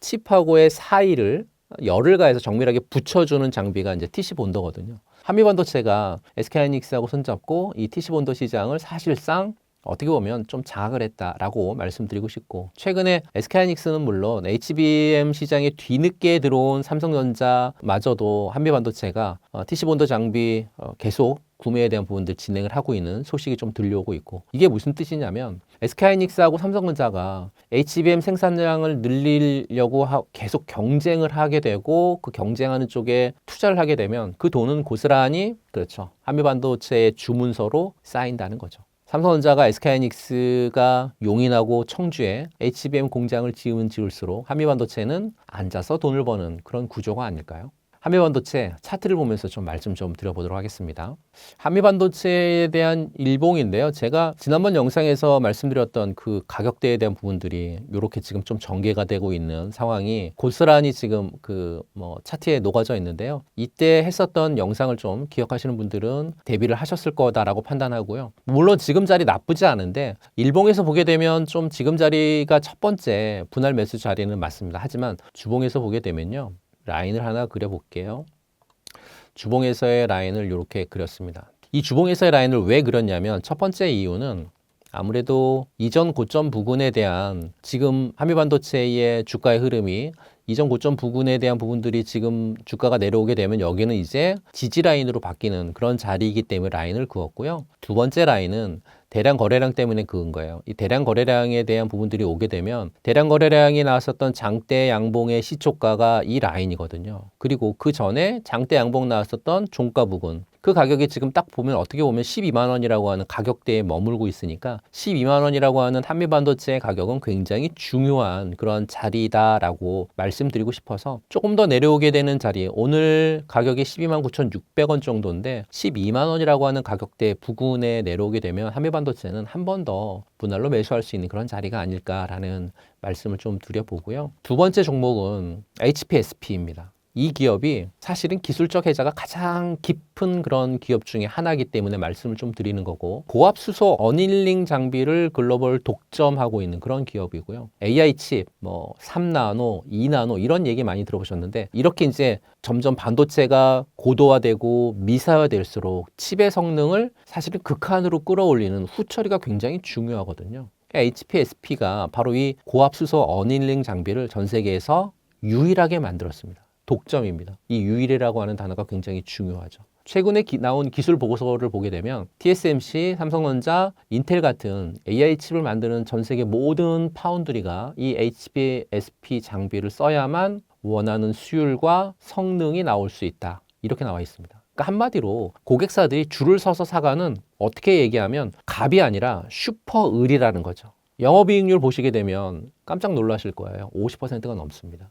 칩하고의 사이를 열을 가해서 정밀하게 붙여주는 장비가 이제 TC본더거든요. 한미반도체가 SK하이닉스하고 손잡고 이 TC본더 시장을 사실상 어떻게 보면 좀 장악을 했다라고 말씀드리고 싶고, 최근에 SK하이닉스는 물론 HBM 시장에 뒤늦게 들어온 삼성전자마저도 한미반도체가 TC본도 장비 계속 구매에 대한 부분들 진행을 하고 있는 소식이 좀 들려오고 있고, 이게 무슨 뜻이냐면 SK하이닉스하고 삼성전자가 HBM 생산량을 늘리려고 계속 경쟁을 하게 되고, 그 경쟁하는 쪽에 투자를 하게 되면 그 돈은 고스란히, 그렇죠, 한미반도체의 주문서로 쌓인다는 거죠. 삼성전자가 SK하이닉스가 용인하고 청주에 HBM 공장을 지으면 지을수록 한미반도체는 앉아서 돈을 버는 그런 구조가 아닐까요? 한미반도체 차트를 보면서 좀 말씀 좀 드려보도록 하겠습니다. 한미반도체에 대한 일봉인데요. 제가 지난번 영상에서 말씀드렸던 그 가격대에 대한 부분들이 이렇게 지금 좀 전개가 되고 있는 상황이 고스란히 지금 차트에 녹아져 있는데요. 이때 했었던 영상을 좀 기억하시는 분들은 대비를 하셨을 거다라고 판단하고요. 물론 지금 자리 나쁘지 않은데 일봉에서 보게 되면 좀 지금 자리가 첫 번째 분할 매수 자리는 맞습니다. 하지만 주봉에서 보게 되면요. 라인을 하나 그려볼게요. 주봉에서의 라인을 이렇게 그렸습니다. 이 주봉에서의 라인을 왜 그렸냐면 첫 번째 이유는 아무래도 이전 고점 부근에 대한 지금 한미반도체의 주가의 흐름이 이전 고점 부근에 대한 부분들이 지금 주가가 내려오게 되면 여기는 이제 지지 라인으로 바뀌는 그런 자리이기 때문에 라인을 그었고요. 두 번째 라인은 대량 거래량 때문에 그은 거예요. 이 대량 거래량에 대한 부분들이 오게 되면 대량 거래량이 나왔었던 장대 양봉의 시초가가 이 라인이거든요. 그리고 그 전에 장대 양봉 나왔었던 종가 부근, 그 가격이 지금 딱 보면 어떻게 보면 12만 원이라고 하는 가격대에 머물고 있으니까 12만 원이라고 하는 한미반도체의 가격은 굉장히 중요한 그런 자리다라고 말씀드리고 싶어서 조금 더 내려오게 되는 자리, 오늘 가격이 12만 9,600원 정도인데 12만 원이라고 하는 가격대 부근에 내려오게 되면 한미반도체는 한 번 더 분할로 매수할 수 있는 그런 자리가 아닐까라는 말씀을 좀 드려보고요. 두 번째 종목은 HPSP입니다. 이 기업이 사실은 기술적 해자가 가장 깊은 그런 기업 중에 하나이기 때문에 말씀을 좀 드리는 거고, 고압 수소 어닐링 장비를 글로벌 독점하고 있는 그런 기업이고요. AI 칩, 3나노, 2나노 이런 얘기 많이 들어보셨는데, 이렇게 이제 점점 반도체가 고도화되고 미사화될수록 칩의 성능을 사실은 극한으로 끌어올리는 후처리가 굉장히 중요하거든요. HPSP가 바로 이 고압 수소 어닐링 장비를 전 세계에서 유일하게 만들었습니다. 독점입니다. 이 유일이라고 하는 단어가 굉장히 중요하죠. 최근에 나온 기술 보고서를 보게 되면 TSMC, 삼성전자, 인텔 같은 AI 칩을 만드는 전 세계 모든 파운드리가 이 HPSP 장비를 써야만 원하는 수율과 성능이 나올 수 있다. 이렇게 나와 있습니다. 그러니까 한마디로 고객사들이 줄을 서서 사가는, 어떻게 얘기하면 갑이 아니라 슈퍼을이라는 거죠. 영업이익률 보시게 되면 깜짝 놀라실 거예요. 50%가 넘습니다.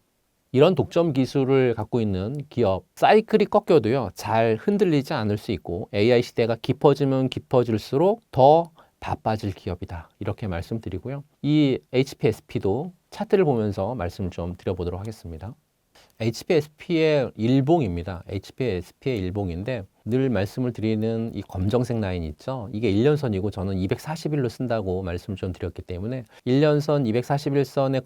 이런 독점 기술을 갖고 있는 기업, 사이클이 꺾여도요, 잘 흔들리지 않을 수 있고 AI 시대가 깊어지면 깊어질수록 더 바빠질 기업이다. 이렇게 말씀드리고요. 이 HPSP도 차트를 보면서 말씀 좀 드려보도록 하겠습니다. HPSP의 일봉입니다. HPSP의 일봉인데 늘 말씀을 드리는 이 검정색 라인 있죠? 이게 1년선이고 저는 240일로 쓴다고 말씀을 좀 드렸기 때문에 1년선 241선의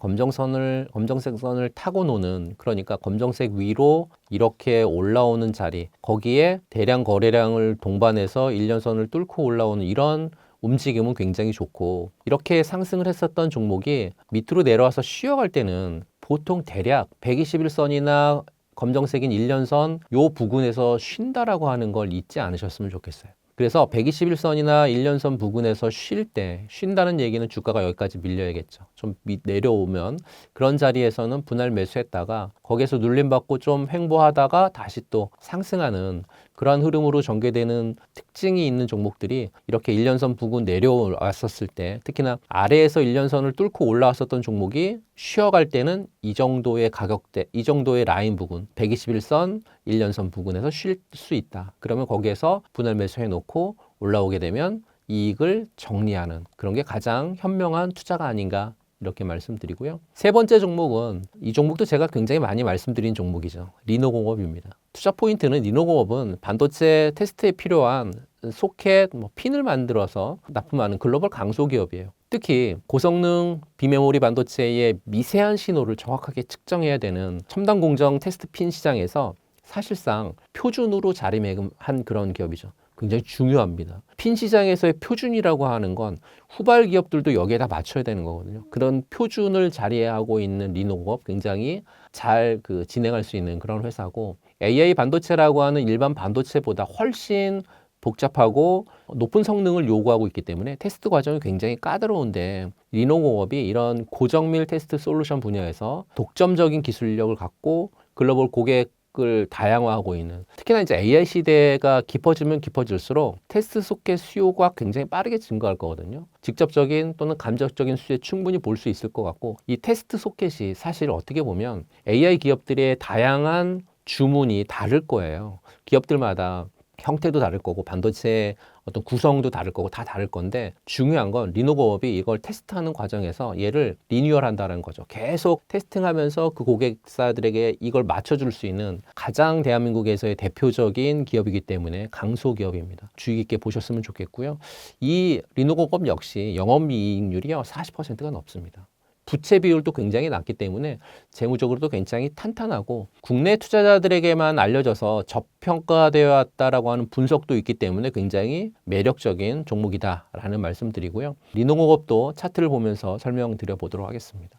검정색 선을 타고 노는, 그러니까 검정색 위로 이렇게 올라오는 자리, 거기에 대량 거래량을 동반해서 1년선을 뚫고 올라오는 이런 움직임은 굉장히 좋고, 이렇게 상승을 했었던 종목이 밑으로 내려와서 쉬어갈 때는 보통 대략 121선이나 검정색인 1년선 요 부근에서 쉰다라고 하는 걸 잊지 않으셨으면 좋겠어요. 그래서 121선이나 1년선 부근에서 쉰다는 얘기는 주가가 여기까지 밀려야겠죠. 좀 내려오면 그런 자리에서는 분할 매수했다가 거기에서 눌림받고 좀 횡보하다가 다시 또 상승하는 그러한 흐름으로 전개되는 특징이 있는 종목들이 이렇게 1년선 부근 내려왔었을 때, 특히나 아래에서 1년선을 뚫고 올라왔었던 종목이 쉬어갈 때는 이 정도의 가격대, 이 정도의 라인 부근, 121선, 1년선 부근에서 쉴 수 있다. 그러면 거기에서 분할 매수해 놓고 올라오게 되면 이익을 정리하는 그런 게 가장 현명한 투자가 아닌가, 이렇게 말씀드리고요. 세 번째 종목은, 이 종목도 제가 굉장히 많이 말씀드린 종목이죠. 리노공업입니다. 투자 포인트는, 리노공업은 반도체 테스트에 필요한 소켓, 핀을 만들어서 납품하는 글로벌 강소기업이에요. 특히 고성능 비메모리 반도체의 미세한 신호를 정확하게 측정해야 되는 첨단 공정 테스트 핀 시장에서 사실상 표준으로 자리매김한 그런 기업이죠. 굉장히 중요합니다. 핀 시장에서의 표준이라고 하는 건 후발 기업들도 여기에다 맞춰야 되는 거거든요. 그런 표준을 자리하고 있는 리노공업 굉장히 잘 진행할 수 있는 그런 회사고, AI 반도체라고 하는 일반 반도체보다 훨씬 복잡하고 높은 성능을 요구하고 있기 때문에 테스트 과정이 굉장히 까다로운데, 리노공업이 이런 고정밀 테스트 솔루션 분야에서 독점적인 기술력을 갖고 글로벌 고객을 다양화하고 있는, 특히나 이제 AI 시대가 깊어지면 깊어질수록 테스트 소켓 수요가 굉장히 빠르게 증가할 거거든요. 직접적인 또는 간접적인 수에 충분히 볼 수 있을 것 같고, 이 테스트 소켓이 사실 어떻게 보면 AI 기업들의 다양한 주문이 다를 거예요. 기업들마다 형태도 다를 거고 반도체 어떤 구성도 다를 거고 다 다를 건데, 중요한 건 리노공업이 이걸 테스트하는 과정에서 얘를 리뉴얼한다는 거죠. 계속 테스팅하면서 그 고객사들에게 이걸 맞춰줄 수 있는 가장 대한민국에서의 대표적인 기업이기 때문에 강소 기업입니다. 주의 깊게 보셨으면 좋겠고요. 이 리노공업 역시 영업이익률이요 40%가 넘습니다. 부채 비율도 굉장히 낮기 때문에 재무적으로도 굉장히 탄탄하고, 국내 투자자들에게만 알려져서 저평가되어 왔다라고 하는 분석도 있기 때문에 굉장히 매력적인 종목이다라는 말씀드리고요. 리노공업도 차트를 보면서 설명드려 보도록 하겠습니다.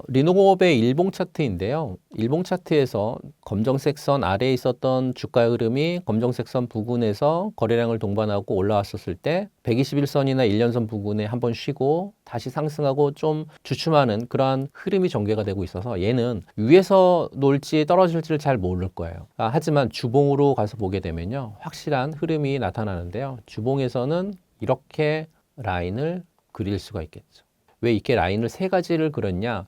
리노공업의 일봉 차트인데요. 일봉 차트에서 검정색 선 아래에 있었던 주가 흐름이 검정색 선 부근에서 거래량을 동반하고 올라왔었을 때 121선이나 1년선 부근에 한번 쉬고 다시 상승하고 좀 주춤하는 그러한 흐름이 전개가 되고 있어서 얘는 위에서 놀지 떨어질지를 잘 모를 거예요. 하지만 주봉으로 가서 보게 되면요, 확실한 흐름이 나타나는데요. 주봉에서는 이렇게 라인을 그릴 수가 있겠죠. 왜 이렇게 라인을 세 가지를 그렸냐?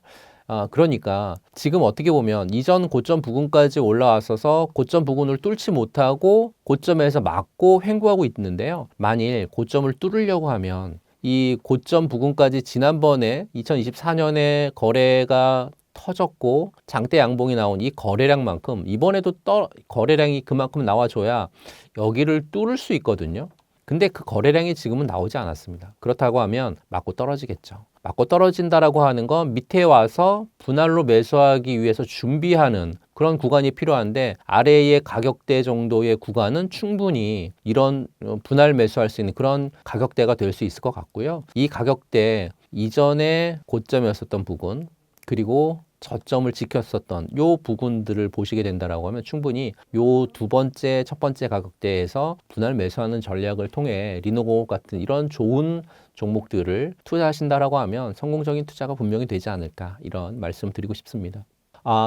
그러니까 지금 어떻게 보면 이전 고점 부근까지 올라왔어서 고점 부근을 뚫지 못하고 고점에서 막고 횡보하고 있는데요. 만일 고점을 뚫으려고 하면 이 고점 부근까지 지난번에 2024년에 거래가 터졌고 장대 양봉이 나온 이 거래량만큼 이번에도 거래량이 그만큼 나와줘야 여기를 뚫을 수 있거든요. 근데 그 거래량이 지금은 나오지 않았습니다. 그렇다고 하면 맞고 떨어지겠죠. 맞고 떨어진다라고 하는 건 밑에 와서 분할로 매수하기 위해서 준비하는 그런 구간이 필요한데, 아래의 가격대 정도의 구간은 충분히 이런 분할 매수할 수 있는 그런 가격대가 될 수 있을 것 같고요. 이 가격대 이전에 고점이었었던 부분, 그리고 저점을 지켰었던 요 부분들을 보시게 된다라고 하면 충분히 요 두 번째, 첫 번째 가격대에서 분할 매수하는 전략을 통해 리노공업 같은 이런 좋은 종목들을 투자하신다라고 하면 성공적인 투자가 분명히 되지 않을까, 이런 말씀 드리고 싶습니다.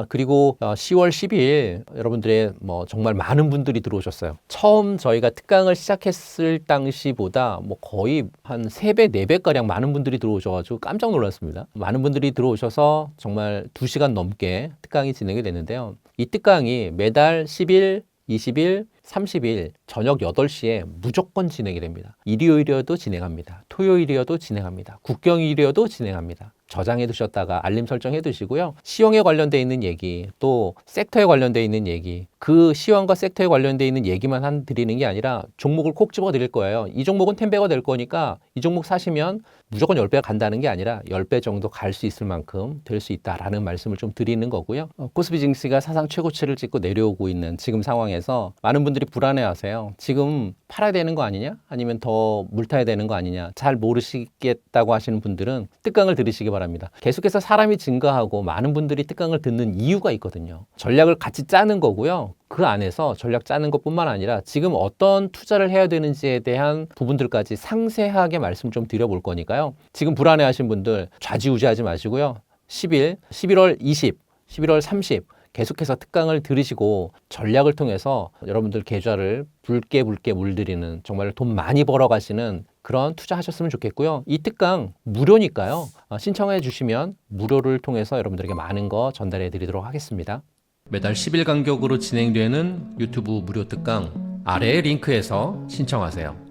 그리고 10월 12일 여러분들의 정말 많은 분들이 들어오셨어요. 처음 저희가 특강을 시작했을 당시보다 거의 한 3배, 4배가량 많은 분들이 들어오셔가지고 깜짝 놀랐습니다. 많은 분들이 들어오셔서 정말 2시간 넘게 특강이 진행이 됐는데요. 이 특강이 매달 10일, 20일, 30일 저녁 8시에 무조건 진행이 됩니다. 일요일이어도 진행합니다. 토요일이어도 진행합니다. 국경일이어도 진행합니다. 저장해 두셨다가 알림 설정해 두시고요. 시황에 관련돼 있는 얘기, 또 섹터에 관련돼 있는 얘기, 그 시황과 섹터에 관련돼 있는 얘기만 드리는 게 아니라 종목을 콕 집어 드릴 거예요. 이 종목은 10배가 될 거니까 이 종목 사시면 무조건 10배가 간다는 게 아니라 10배 정도 갈 수 있을 만큼 될 수 있다라는 말씀을 좀 드리는 거고요. 코스피 증시가 사상 최고치를 찍고 내려오고 있는 지금 상황에서 많은 분들이 불안해하세요. 지금 팔아야 되는 거 아니냐? 아니면 더 물타야 되는 거 아니냐? 잘 모르시겠다고 하시는 분들은 특강을 들으시기 바랍니다. 계속해서 사람이 증가하고 많은 분들이 특강을 듣는 이유가 있거든요. 전략을 같이 짜는 거고요. 그 안에서 전략 짜는 것뿐만 아니라 지금 어떤 투자를 해야 되는지에 대한 부분들까지 상세하게 말씀 좀 드려볼 거니까요. 지금 불안해하신 분들 좌지우지하지 마시고요. 10일, 11월 20, 11월 30 계속해서 특강을 들으시고 전략을 통해서 여러분들 계좌를 붉게 물들이는, 정말 돈 많이 벌어가시는 그런 투자하셨으면 좋겠고요. 이 특강 무료니까요. 신청해 주시면 무료를 통해서 여러분들에게 많은 거 전달해 드리도록 하겠습니다. 매달 10일 간격으로 진행되는 유튜브 무료 특강 아래의 링크에서 신청하세요.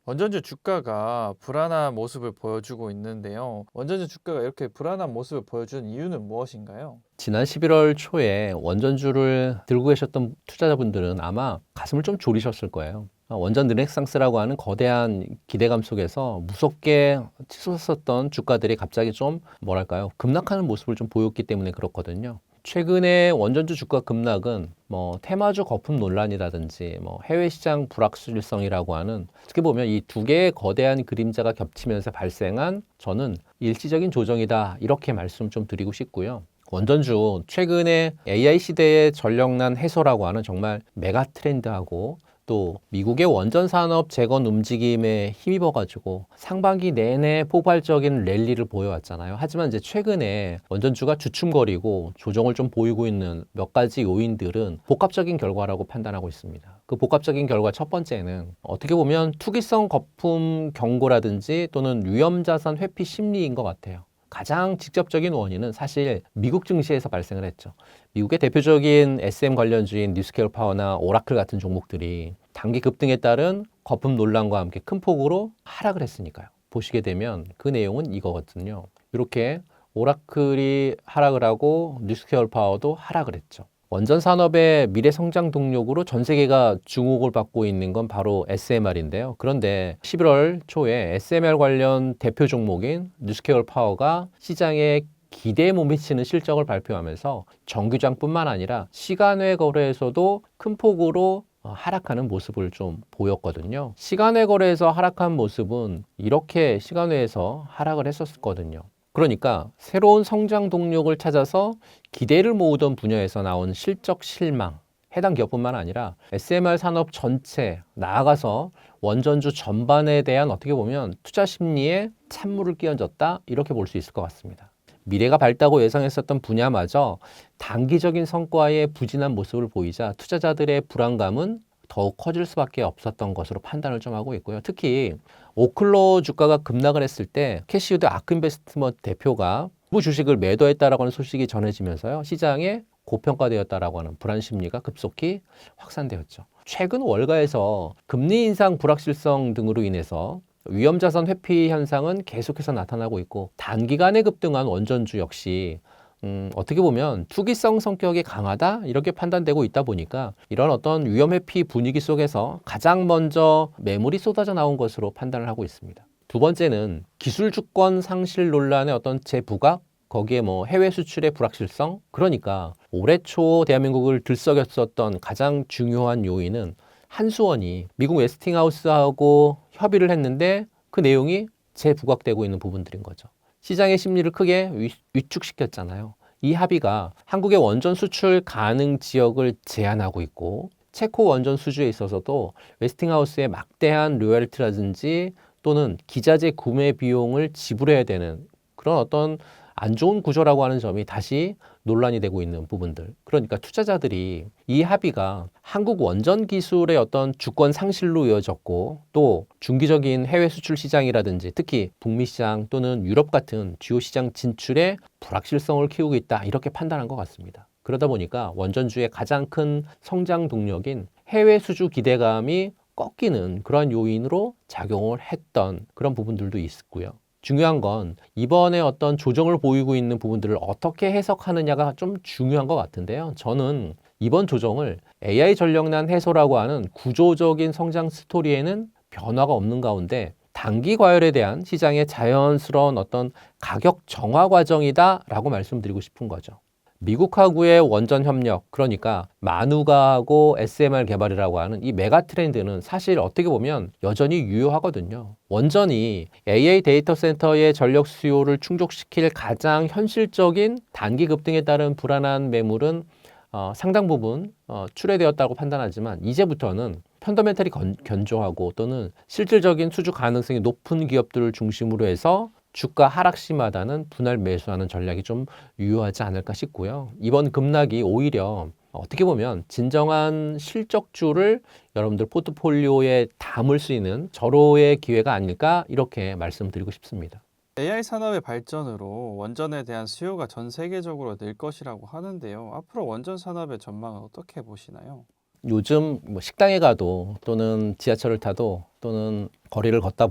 원전주 주가가 불안한 모습을 보여주고 있는데요. 원전주 주가가 이렇게 불안한 모습을 보여주는 이유는 무엇인가요? 지난 11월 초에 원전주를 들고 계셨던 투자자분들은 아마 가슴을 좀 졸이셨을 거예요. 원전 르네상스라고 하는 거대한 기대감 속에서 무섭게 치솟았던 주가들이 갑자기 좀 급락하는 모습을 좀 보였기 때문에 그렇거든요. 최근에 원전주 주가 급락은 테마주 거품 논란이라든지 해외 시장 불확실성이라고 하는, 어떻게 보면 이 두 개의 거대한 그림자가 겹치면서 발생한 저는 일시적인 조정이다, 이렇게 말씀 좀 드리고 싶고요. 원전주 최근에 AI 시대의 전력난 해소라고 하는 정말 메가 트렌드하고 또 미국의 원전 산업 재건 움직임에 힘입어가지고 상반기 내내 폭발적인 랠리를 보여왔잖아요. 하지만 이제 최근에 원전주가 주춤거리고 조정을 좀 보이고 있는 몇 가지 요인들은 복합적인 결과라고 판단하고 있습니다. 그 복합적인 결과 첫 번째는 어떻게 보면 투기성 거품 경고라든지 또는 위험자산 회피 심리인 것 같아요. 가장 직접적인 원인은 사실 미국 증시에서 발생을 했죠. 미국의 대표적인 SM 관련주인 뉴스케어 파워나 오라클 같은 종목들이 단기 급등에 따른 거품 논란과 함께 큰 폭으로 하락을 했으니까요. 보시게 되면 그 내용은 이거거든요. 이렇게 오라클이 하락을 하고 뉴스케어 파워도 하락을 했죠. 원전 산업의 미래 성장 동력으로 전 세계가 주목을 받고 있는 건 바로 SMR인데요. 그런데 11월 초에 SMR 관련 대표 종목인 뉴스케어 파워가 시장에 기대에 못 미치는 실적을 발표하면서 정규장뿐만 아니라 시간외 거래에서도 큰 폭으로 하락하는 모습을 좀 보였거든요. 시간외 거래에서 하락한 모습은 이렇게 시간외에서 하락을 했었거든요. 그러니까 새로운 성장 동력을 찾아서 기대를 모으던 분야에서 나온 실적 실망, 해당 기업뿐만 아니라 SMR 산업 전체, 나아가서 원전주 전반에 대한 어떻게 보면 투자 심리에 찬물을 끼얹었다, 이렇게 볼 수 있을 것 같습니다. 미래가 밝다고 예상했었던 분야마저 단기적인 성과에 부진한 모습을 보이자 투자자들의 불안감은 더욱 커질 수밖에 없었던 것으로 판단을 좀 하고 있고요. 특히 오클로 주가가 급락을 했을 때 캐시우드 아크인베스트먼트 대표가 일부 주식을 매도했다라고 하는 소식이 전해지면서요, 시장에 고평가되었다라고 하는 불안 심리가 급속히 확산되었죠. 최근 월가에서 금리 인상 불확실성 등으로 인해서 위험자산 회피 현상은 계속해서 나타나고 있고, 단기간에 급등한 원전주 역시 어떻게 보면 투기성 성격이 강하다, 이렇게 판단되고 있다 보니까 이런 어떤 위험 회피 분위기 속에서 가장 먼저 매물이 쏟아져 나온 것으로 판단을 하고 있습니다. 두 번째는 기술 주권 상실 논란의 어떤 재부각, 거기에 해외 수출의 불확실성. 그러니까 올해 초 대한민국을 들썩였었던 가장 중요한 요인은 한수원이 미국 웨스팅하우스하고 협의를 했는데 그 내용이 재부각되고 있는 부분들인 거죠. 시장의 심리를 크게 위축시켰잖아요. 이 합의가 한국의 원전 수출 가능 지역을 제한하고 있고, 체코 원전 수주에 있어서도 웨스팅하우스의 막대한 로열티라든지 또는 기자재 구매 비용을 지불해야 되는 그런 어떤 안 좋은 구조라고 하는 점이 다시 논란이 되고 있는 부분들. 그러니까 투자자들이 이 합의가 한국 원전 기술의 어떤 주권 상실로 이어졌고, 또 중기적인 해외 수출 시장이라든지 특히 북미 시장 또는 유럽 같은 주요 시장 진출에 불확실성을 키우고 있다, 이렇게 판단한 것 같습니다. 그러다 보니까 원전주의 가장 큰 성장 동력인 해외 수주 기대감이 꺾이는 그런 요인으로 작용을 했던 그런 부분들도 있고요. 중요한 건 이번에 어떤 조정을 보이고 있는 부분들을 어떻게 해석하느냐가 좀 중요한 것 같은데요. 저는 이번 조정을 AI 전력난 해소라고 하는 구조적인 성장 스토리에는 변화가 없는 가운데 단기 과열에 대한 시장의 자연스러운 어떤 가격 정화 과정이다라고 말씀드리고 싶은 거죠. 미국하고의 원전 협력, 그러니까 마누가하고 SMR 개발이라고 하는 이 메가 트렌드는 사실 어떻게 보면 여전히 유효하거든요. 원전이 AI 데이터 센터의 전력 수요를 충족시킬 가장 현실적인 단기 급등에 따른 불안한 매물은 상당 부분 출회되었다고 판단하지만, 이제부터는 펀더멘털이 견조하고 또는 실질적인 수주 가능성이 높은 기업들을 중심으로 해서 주가 하락 시마다는 분할 매수하는 전략이 좀 유효하지 않을까 싶고요. 이번 급락이 오히려 어떻게 보면 진정한 실적주를 여러분들 포트폴리오에 담을 수 있는 절호의 기회가 아닐까, 이렇게 말씀드리고 싶습니다. AI 산업의 발전으로 원전에 대한 수요가 전 세계적으로 늘 것이라고 하는데요. 앞으로 원전 산업의 전망은 어떻게 보시나요? 요즘 식당에 가도 또는 지하철을 타도 또는 거리를 걷다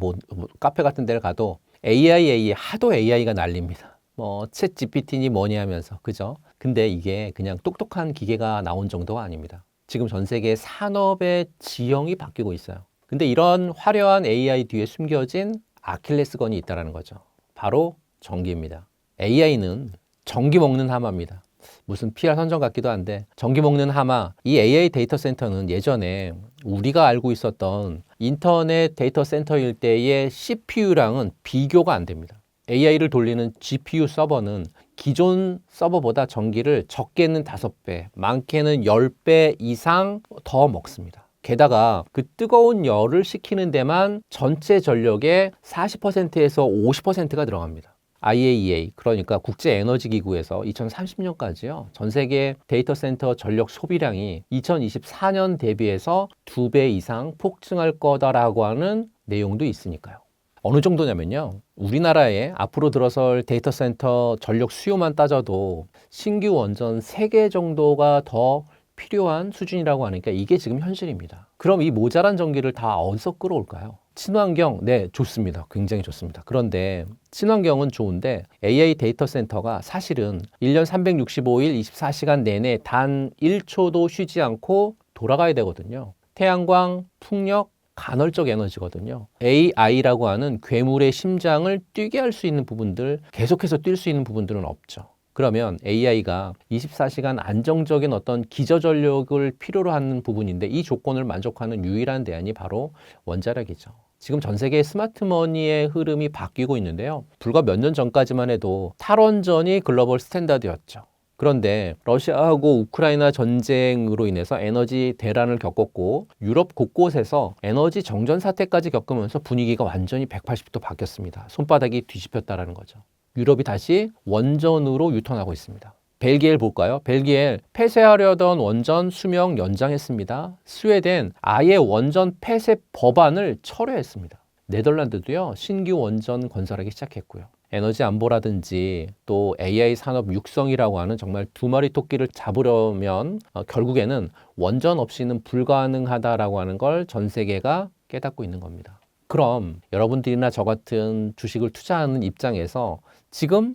카페 같은 데를 가도 AI 하도 AI가 날립니다. 챗 GPT니 뭐니 하면서, 그죠? 근데 이게 그냥 똑똑한 기계가 나온 정도가 아닙니다. 지금 전 세계 산업의 지형이 바뀌고 있어요. 근데 이런 화려한 AI 뒤에 숨겨진 아킬레스건이 있다는 거죠. 바로 전기입니다. AI는 전기 먹는 하마입니다. 무슨 PR 선전 같기도 한데 전기 먹는 하마 이 AI 데이터 센터는 예전에 우리가 알고 있었던 인터넷 데이터 센터일 때의 CPU랑은 비교가 안 됩니다. AI를 돌리는 GPU 서버는 기존 서버보다 전기를 적게는 5배, 많게는 10배 이상 더 먹습니다. 게다가 그 뜨거운 열을 식히는 데만 전체 전력의 40%에서 50%가 들어갑니다. IAEA, 그러니까 국제에너지기구에서 2030년까지요. 전 세계 데이터 센터 전력 소비량이 2024년 대비해서 2배 이상 폭증할 거다라고 하는 내용도 있으니까요. 어느 정도냐면요. 우리나라에 앞으로 들어설 데이터 센터 전력 수요만 따져도 신규 원전 3개 정도가 더 필요한 수준이라고 하니까 이게 지금 현실입니다. 그럼 이 모자란 전기를 다 어디서 끌어올까요? 친환경, 네, 좋습니다. 굉장히 좋습니다. 그런데 친환경은 좋은데 AI 데이터 센터가 사실은 1년 365일 24시간 내내 단 1초도 쉬지 않고 돌아가야 되거든요. 태양광, 풍력, 간헐적 에너지거든요. AI라고 하는 괴물의 심장을 뛰게 할 수 있는 부분들, 계속해서 뛸 수 있는 부분들은 없죠. 그러면 AI가 24시간 안정적인 어떤 기저전력을 필요로 하는 부분인데 이 조건을 만족하는 유일한 대안이 바로 원자력이죠. 지금 전 세계의 스마트머니의 흐름이 바뀌고 있는데요. 불과 몇 년 전까지만 해도 탈원전이 글로벌 스탠다드였죠. 그런데 러시아하고 우크라이나 전쟁으로 인해서 에너지 대란을 겪었고 유럽 곳곳에서 에너지 정전 사태까지 겪으면서 분위기가 완전히 180도 바뀌었습니다. 손바닥이 뒤집혔다라는 거죠. 유럽이 다시 원전으로 유턴하고 있습니다. 벨기에를 볼까요? 벨기에 폐쇄하려던 원전 수명 연장했습니다. 스웨덴 아예 원전 폐쇄 법안을 철회했습니다. 네덜란드도요, 신규 원전 건설하기 시작했고요. 에너지 안보라든지 또 AI 산업 육성이라고 하는 정말 2마리 토끼를 잡으려면 결국에는 원전 없이는 불가능하다라고 하는 걸 전 세계가 깨닫고 있는 겁니다. 그럼 여러분들이나 저 같은 주식을 투자하는 입장에서 지금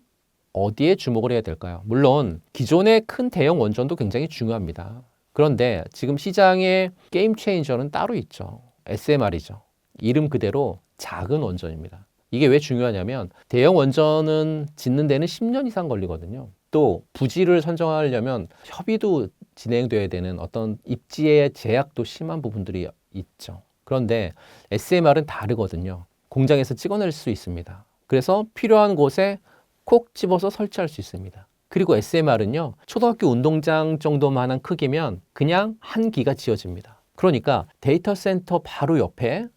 어디에 주목을 해야 될까요? 물론 기존의 큰 대형 원전도 굉장히 중요합니다. 그런데 지금 시장의 게임 체인저는 따로 있죠. SMR이죠. 이름 그대로 작은 원전입니다. 이게 왜 중요하냐면 대형 원전은 짓는 데는 10년 이상 걸리거든요. 또 부지를 선정하려면 협의도 진행돼야 되는 어떤 입지의 제약도 심한 부분들이 있죠. 그런데 SMR은 다르거든요. 공장에서 찍어낼 수 있습니다. 그래서 필요한 곳에 콕 집어서 설치할 수 있습니다. 그리고 SMR은요, 초등학교 운동장 정도만한 크기면 그냥 한 기가 지어집니다. 그러니까 데이터 센터 바로 옆에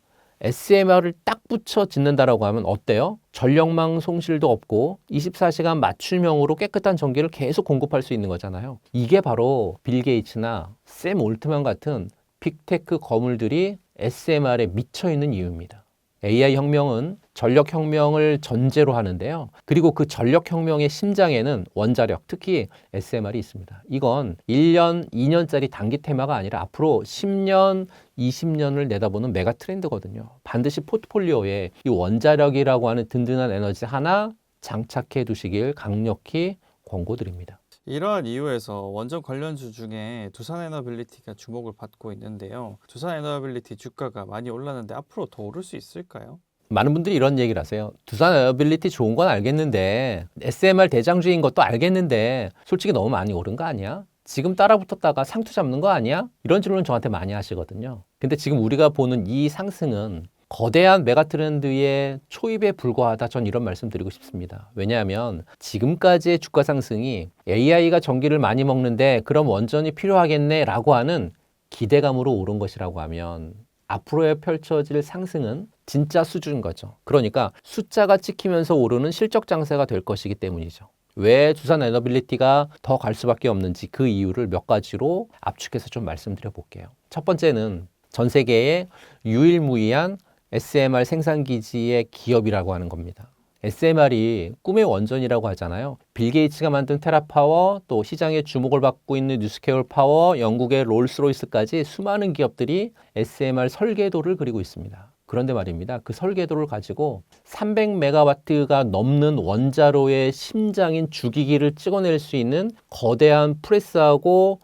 SMR을 딱 붙여 짓는다라고 하면 어때요? 전력망 손실도 없고 24시간 맞춤형으로 깨끗한 전기를 계속 공급할 수 있는 거잖아요. 이게 바로 빌 게이츠나 샘 올트만 같은 빅테크 거물들이 SMR에 미쳐 있는 이유입니다. AI 혁명은 전력 혁명을 전제로 하는데요. 그리고 그 전력 혁명의 심장에는 원자력, 특히 SMR이 있습니다. 이건 1년, 2년짜리 단기 테마가 아니라 앞으로 10년, 20년을 내다보는 메가 트렌드거든요. 반드시 포트폴리오에 이 원자력이라고 하는 든든한 에너지 하나 장착해 두시길 강력히 권고드립니다. 이러한 이유에서 원전 관련주 중에 두산에너빌리티가 주목을 받고 있는데요. 두산에너빌리티 주가가 많이 올랐는데 앞으로 더 오를 수 있을까요? 많은 분들이 이런 얘기를 하세요. 두산 에어빌리티 좋은 건 알겠는데 SMR 대장주인 것도 알겠는데 솔직히 너무 많이 오른 거 아니야? 지금 따라붙었다가 상투 잡는 거 아니야? 이런 질문 저한테 많이 하시거든요. 근데 지금 우리가 보는 이 상승은 거대한 메가트렌드의 초입에 불과하다. 전 이런 말씀 드리고 싶습니다. 왜냐하면 지금까지의 주가 상승이 AI가 전기를 많이 먹는데 그럼 원전이 필요하겠네 라고 하는 기대감으로 오른 것이라고 하면 앞으로의 펼쳐질 상승은 진짜 수준인 거죠. 그러니까 숫자가 찍히면서 오르는 실적 장세가 될 것이기 때문이죠. 왜 두산에너빌리티가 더 갈 수밖에 없는지 그 이유를 몇 가지로 압축해서 좀 말씀드려 볼게요. 첫 번째는 전 세계의 유일무이한 SMR 생산기지의 기업이라고 하는 겁니다. SMR이 꿈의 원전이라고 하잖아요. 빌 게이츠가 만든 테라파워, 또 시장의 주목을 받고 있는 뉴스케어 파워, 영국의 롤스로이스까지 수많은 기업들이 SMR 설계도를 그리고 있습니다. 그런데 말입니다. 그 설계도를 가지고 300메가와트가 넘는 원자로의 심장인 주기기를 찍어낼 수 있는 거대한 프레스하고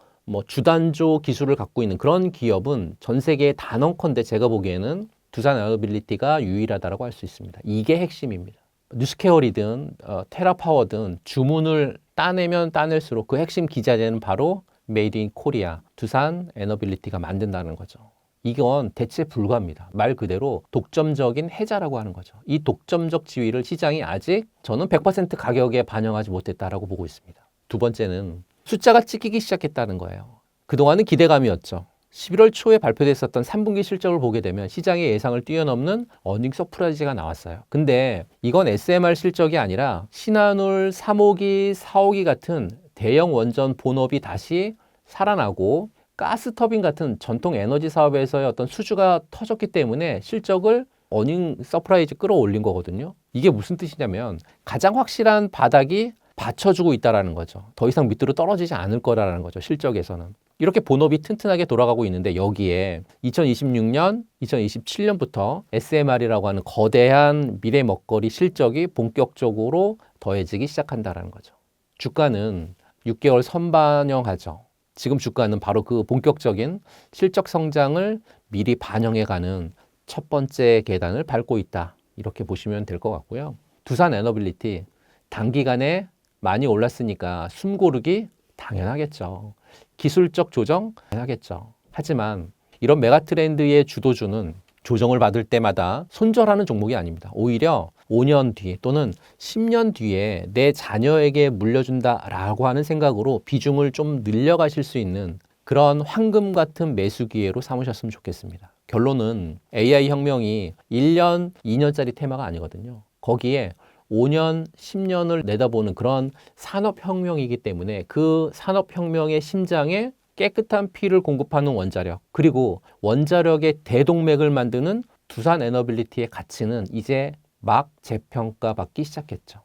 주단조 기술을 갖고 있는 그런 기업은 전 세계에 단언컨대 제가 보기에는 두산에너빌리티가 유일하다고 할 수 있습니다. 이게 핵심입니다. 뉴스케어이든 테라파워든 주문을 따내면 따낼수록 그 핵심 기자재는 바로 메이드 인 코리아, 두산 에너빌리티가 만든다는 거죠. 이건 대체 불가합니다. 말 그대로 독점적인 해자라고 하는 거죠. 이 독점적 지위를 시장이 아직 저는 100% 가격에 반영하지 못했다라고 보고 있습니다. 두 번째는 숫자가 찍히기 시작했다는 거예요. 그동안은 기대감이었죠. 11월 초에 발표됐었던 3분기 실적을 보게 되면 시장의 예상을 뛰어넘는 어닝 서프라이즈가 나왔어요. 근데 이건 SMR 실적이 아니라 신한울 3호기, 4호기 같은 대형 원전 본업이 다시 살아나고 가스터빈 같은 전통 에너지 사업에서의 어떤 수주가 터졌기 때문에 실적을 어닝 서프라이즈 끌어올린 거거든요. 이게 무슨 뜻이냐면 가장 확실한 바닥이 받쳐주고 있다는 거죠. 더 이상 밑으로 떨어지지 않을 거라는 거죠. 실적에서는. 이렇게 본업이 튼튼하게 돌아가고 있는데 여기에 2026년, 2027년부터 SMR이라고 하는 거대한 미래 먹거리 실적이 본격적으로 더해지기 시작한다는 거죠. 주가는 6개월 선반영하죠. 지금 주가는 바로 그 본격적인 실적 성장을 미리 반영해가는 첫 번째 계단을 밟고 있다. 이렇게 보시면 될 것 같고요. 두산 에너빌리티 단기간에 많이 올랐으니까 숨고르기 당연하겠죠. 기술적 조정 당연하겠죠. 하지만 이런 메가트렌드의 주도주는 조정을 받을 때마다 손절하는 종목이 아닙니다. 오히려 5년 뒤 또는 10년 뒤에 내 자녀에게 물려준다라고 하는 생각으로 비중을 좀 늘려가실 수 있는 그런 황금 같은 매수 기회로 삼으셨으면 좋겠습니다. 결론은 AI 혁명이 1년, 2년짜리 테마가 아니거든요. 거기에 5년, 10년을 내다보는 그런 산업혁명이기 때문에 그 산업혁명의 심장에 깨끗한 피를 공급하는 원자력, 그리고 원자력의 대동맥을 만드는 두산 에너빌리티의 가치는 이제 막 재평가받기 시작했죠.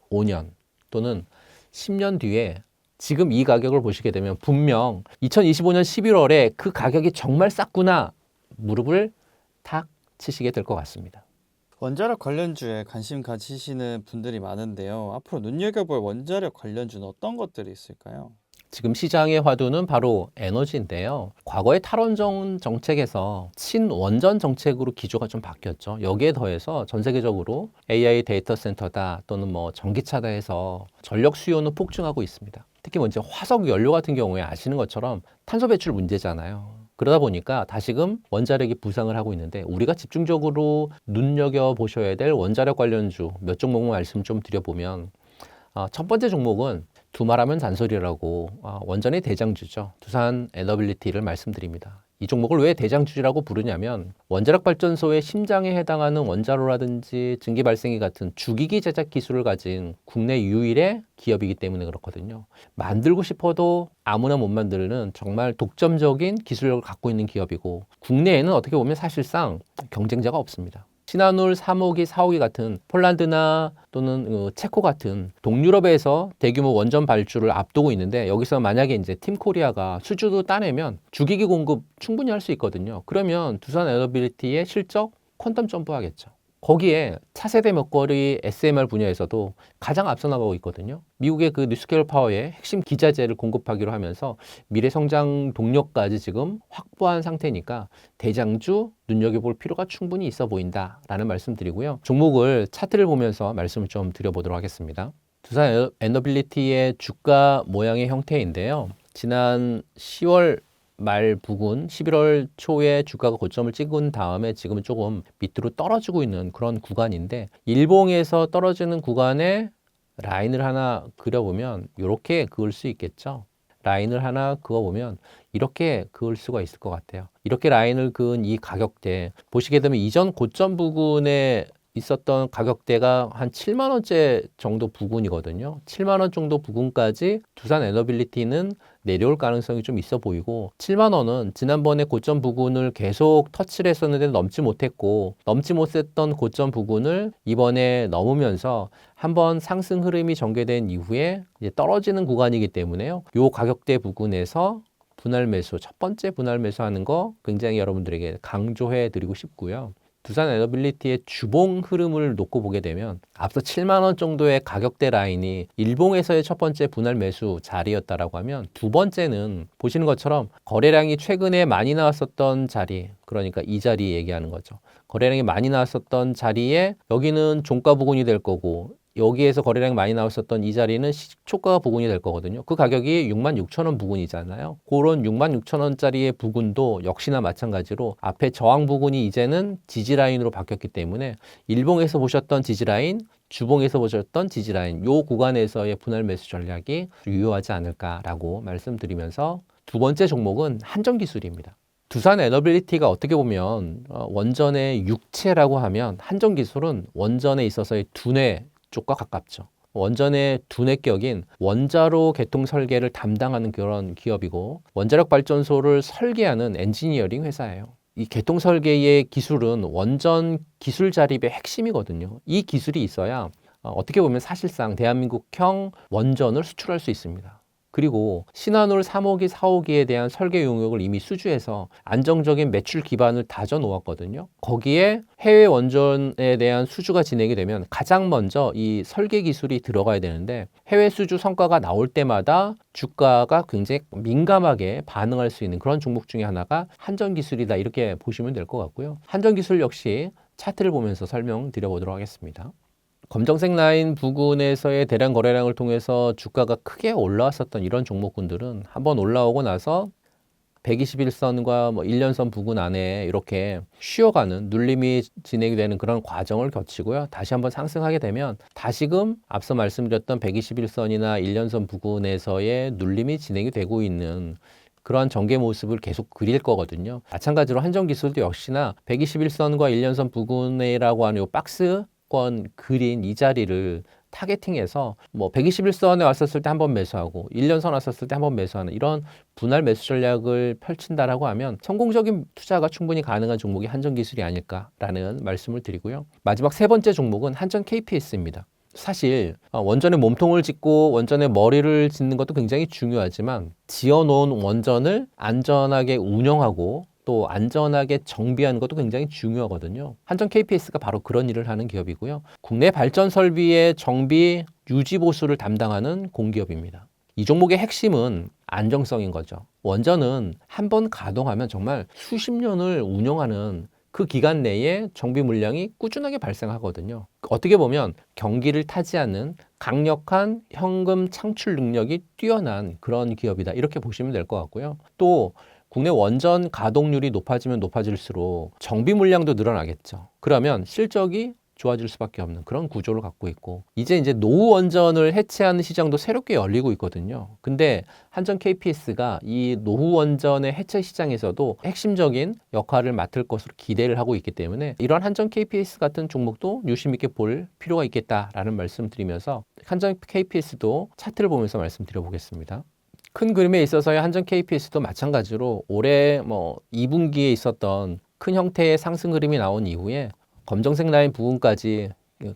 5년 또는 10년 뒤에 지금 이 가격을 보시게 되면 분명 2025년 11월에 그 가격이 정말 쌌구나 무릎을 탁 치시게 될 것 같습니다. 원자력 관련주에 관심 가지시는 분들이 많은데요. 앞으로 눈여겨볼 원자력 관련주는 어떤 것들이 있을까요? 지금 시장의 화두는 바로 에너지인데요. 과거의 탈원전 정책에서 친원전 정책으로 기조가 좀 바뀌었죠. 여기에 더해서 전 세계적으로 AI 데이터 센터다 또는 뭐 전기차다 해서 전력 수요는 폭증하고 있습니다. 특히 먼저 화석 연료 같은 경우에 아시는 것처럼 탄소 배출 문제잖아요. 그러다 보니까 다시금 원자력이 부상을 하고 있는데 우리가 집중적으로 눈여겨보셔야 될 원자력 관련주 몇 종목만 말씀 좀 드려보면 첫 번째 종목은 두말하면 잔소리라고 원전의 대장주죠. 두산 에너빌리티를 말씀드립니다. 이 종목을 왜 대장주라고 부르냐면 원자력 발전소의 심장에 해당하는 원자로라든지 증기 발생기 같은 주기기 제작 기술을 가진 국내 유일의 기업이기 때문에 그렇거든요. 만들고 싶어도 아무나 못 만드는 정말 독점적인 기술력을 갖고 있는 기업이고 국내에는 어떻게 보면 사실상 경쟁자가 없습니다. 신한울 3호기, 4호기 같은 폴란드나 또는 체코 같은 동유럽에서 대규모 원전 발주를 앞두고 있는데 여기서 만약에 이제 팀코리아가 수주도 따내면 주기기 공급 충분히 할 수 있거든요. 그러면 두산 에너빌리티의 실적 퀀텀 점프하겠죠. 거기에 차세대 먹거리 SMR 분야에서도 가장 앞서 나가고 있거든요. 미국의 그 뉴스케일 파워의 핵심 기자재를 공급하기로 하면서 미래 성장 동력까지 지금 확보한 상태니까 대장주 눈여겨볼 필요가 충분히 있어 보인다라는 말씀 드리고요. 종목을 차트를 보면서 말씀을 좀 드려보도록 하겠습니다. 두산 에너빌리티의 주가 모양의 형태인데요. 지난 10월 말 부근 11월 초에 주가가 고점을 찍은 다음에 지금은 조금 밑으로 떨어지고 있는 그런 구간인데 일봉에서 떨어지는 구간에 라인을 하나 그려보면 이렇게 그을 수 있겠죠. 라인을 하나 그어보면 이렇게 그을 수가 있을 것 같아요. 이렇게 라인을 그은 이 가격대 보시게 되면 이전 고점 부근에 있었던 가격대가 한 7만 원대 정도 부근이거든요. 7만 원 정도 부근까지 두산 에너빌리티는 내려올 가능성이 좀 있어 보이고 7만 원은 지난번에 고점 부근을 계속 터치를 했었는데 넘지 못했고 넘지 못했던 고점 부근을 이번에 넘으면서 한번 상승 흐름이 전개된 이후에 이제 떨어지는 구간이기 때문에요. 이 가격대 부근에서 분할 매수, 첫 번째 분할 매수하는 거 굉장히 여러분들에게 강조해 드리고 싶고요. 두산 에너빌리티의 주봉 흐름을 놓고 보게 되면 앞서 7만 원 정도의 가격대 라인이 일봉에서의 첫 번째 분할 매수 자리였다라고 하면 두 번째는 보시는 것처럼 거래량이 최근에 많이 나왔었던 자리, 그러니까 이 자리 얘기하는 거죠. 거래량이 많이 나왔었던 자리에 여기는 종가 부근이 될 거고 여기에서 거래량이 많이 나왔었던 이 자리는 시초가 부근이 될 거거든요. 그 가격이 66,000원 부근이잖아요. 그런 66,000원짜리의 부근도 역시나 마찬가지로 앞에 저항 부근이 이제는 지지라인으로 바뀌었기 때문에 일봉에서 보셨던 지지라인, 주봉에서 보셨던 지지라인, 요 구간에서의 분할 매수 전략이 유효하지 않을까라고 말씀드리면서 두 번째 종목은 한전기술입니다. 두산 에너빌리티가 어떻게 보면 원전의 육체라고 하면 한전기술은 원전에 있어서의 두뇌 쪽과 가깝죠. 원전의 두뇌격인 원자로 개통 설계를 담당하는 그런 기업이고 원자력 발전소를 설계하는 엔지니어링 회사예요. 이 개통 설계의 기술은 원전 기술 자립의 핵심이거든요. 이 기술이 있어야 어떻게 보면 사실상 대한민국형 원전을 수출할 수 있습니다. 그리고 신한울 3호기, 4호기에 대한 설계 용역을 이미 수주해서 안정적인 매출 기반을 다져 놓았거든요. 거기에 해외 원전에 대한 수주가 진행이 되면 가장 먼저 이 설계 기술이 들어가야 되는데 해외 수주 성과가 나올 때마다 주가가 굉장히 민감하게 반응할 수 있는 그런 종목 중에 하나가 한전기술이다 이렇게 보시면 될 것 같고요. 한전기술 역시 차트를 보면서 설명드려 보도록 하겠습니다. 검정색 라인 부근에서의 대량 거래량을 통해서 주가가 크게 올라왔었던 이런 종목군들은 한번 올라오고 나서 121선과 1년선 부근 안에 이렇게 쉬어가는 눌림이 진행이 되는 그런 과정을 거치고요. 다시 한번 상승하게 되면 다시금 앞서 말씀드렸던 121선이나 1년선 부근에서의 눌림이 진행이 되고 있는 그러한 전개 모습을 계속 그릴 거거든요. 마찬가지로 한전기술도 역시나 121선과 1년선 부근이라고 하는 이 박스 권 그린 이 자리를 타겟팅해서 121선에 왔었을 때 한번 매수하고 1년선 왔었을 때 한번 매수하는 이런 분할 매수 전략을 펼친다라고 하면 성공적인 투자가 충분히 가능한 종목이 한전기술이 아닐까라는 말씀을 드리고요. 마지막 세 번째 종목은 한전 KPS입니다. 사실 원전에 몸통을 짓고 원전에 머리를 짓는 것도 굉장히 중요하지만 지어놓은 원전을 안전하게 운영하고 또 안전하게 정비하는 것도 굉장히 중요하거든요. 한전 KPS가 바로 그런 일을 하는 기업이고요. 국내 발전 설비의 정비, 유지 보수를 담당하는 공기업입니다. 이 종목의 핵심은 안정성인 거죠. 원전은 한번 가동하면 정말 수십 년을 운영하는 그 기간 내에 정비 물량이 꾸준하게 발생하거든요. 어떻게 보면 경기를 타지 않는 강력한 현금 창출 능력이 뛰어난 그런 기업이다. 이렇게 보시면 될 것 같고요. 또 국내 원전 가동률이 높아지면 높아질수록 정비 물량도 늘어나겠죠. 그러면 실적이 좋아질 수밖에 없는 그런 구조를 갖고 있고 이제 노후 원전을 해체하는 시장도 새롭게 열리고 있거든요. 근데 한전 KPS가 이 노후 원전의 해체 시장에서도 핵심적인 역할을 맡을 것으로 기대를 하고 있기 때문에 이런 한전 KPS 같은 종목도 유심 있게 볼 필요가 있겠다라는 말씀 드리면서 한전 KPS도 차트를 보면서 말씀드려 보겠습니다. 큰 그림에 있어서의 한전 KPS도 마찬가지로 올해 2분기에 있었던 큰 형태의 상승 그림이 나온 이후에 검정색 라인 부근까지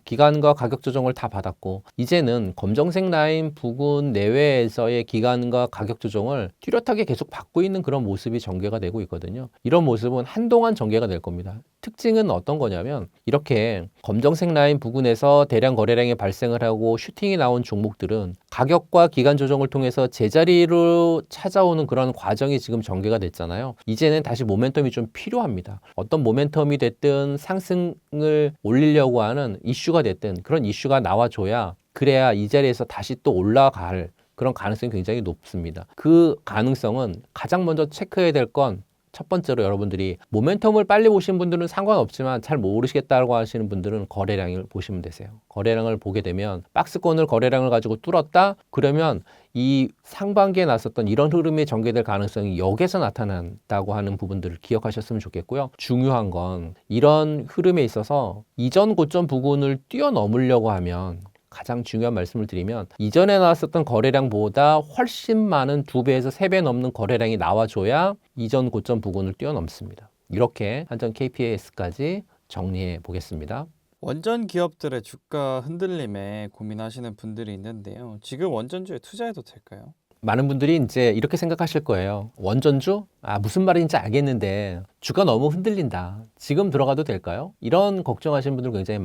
기간과 가격 조정을 다 받았고 이제는 검정색 라인 부근 내외에서의 기간과 가격 조정을 뚜렷하게 계속 받고 있는 그런 모습이 전개가 되고 있거든요. 이런 모습은 한동안 전개가 될 겁니다. 특징은 어떤 거냐면 이렇게 검정색 라인 부근에서 대량 거래량이 발생을 하고 슈팅이 나온 종목들은 가격과 기간 조정을 통해서 제자리로 찾아오는 그런 과정이 지금 전개가 됐잖아요. 이제는 다시 모멘텀이 좀 필요합니다. 어떤 모멘텀이 됐든 상승을 올리려고 하는 이슈가 됐든 그런 이슈가 나와줘야 그래야 이 자리에서 다시 또 올라갈 그런 가능성이 굉장히 높습니다. 그 가능성은 가장 먼저 체크해야 될 건 첫 번째로 여러분들이 모멘텀을 빨리 보신 분들은 상관없지만 잘 모르시겠다고 하시는 분들은 거래량을 보시면 되세요. 거래량을 보게 되면 박스권을 거래량을 가지고 뚫었다? 그러면 이 상반기에 났었던 이런 흐름이 전개될 가능성이 여기에서 나타난다고 하는 부분들을 기억하셨으면 좋겠고요. 중요한 건 이런 흐름에 있어서 이전 고점 부근을 뛰어넘으려고 하면 가장 중요한 말씀을 드리면 이전에 나왔었던 거래량보다 훨씬 많은 2배에서 3배 넘는 거래량이 나와줘야 이전 고점 부근을 뛰어넘습니다. 이렇게 한전 KPS까지 정리해 보겠습니다. 원전 기업들의 주가 흔들림에 고민하시는 분들이 있는데요. 지금 원전주에 투자해도 될까요? 많은 분들이 이제 이렇게 생각하실 거예요. 원전주? 무슨 말인지 알겠는데 주가 너무 흔들린다. 지금 들어가도 될까요? 이런 걱정하시는 분들 굉장히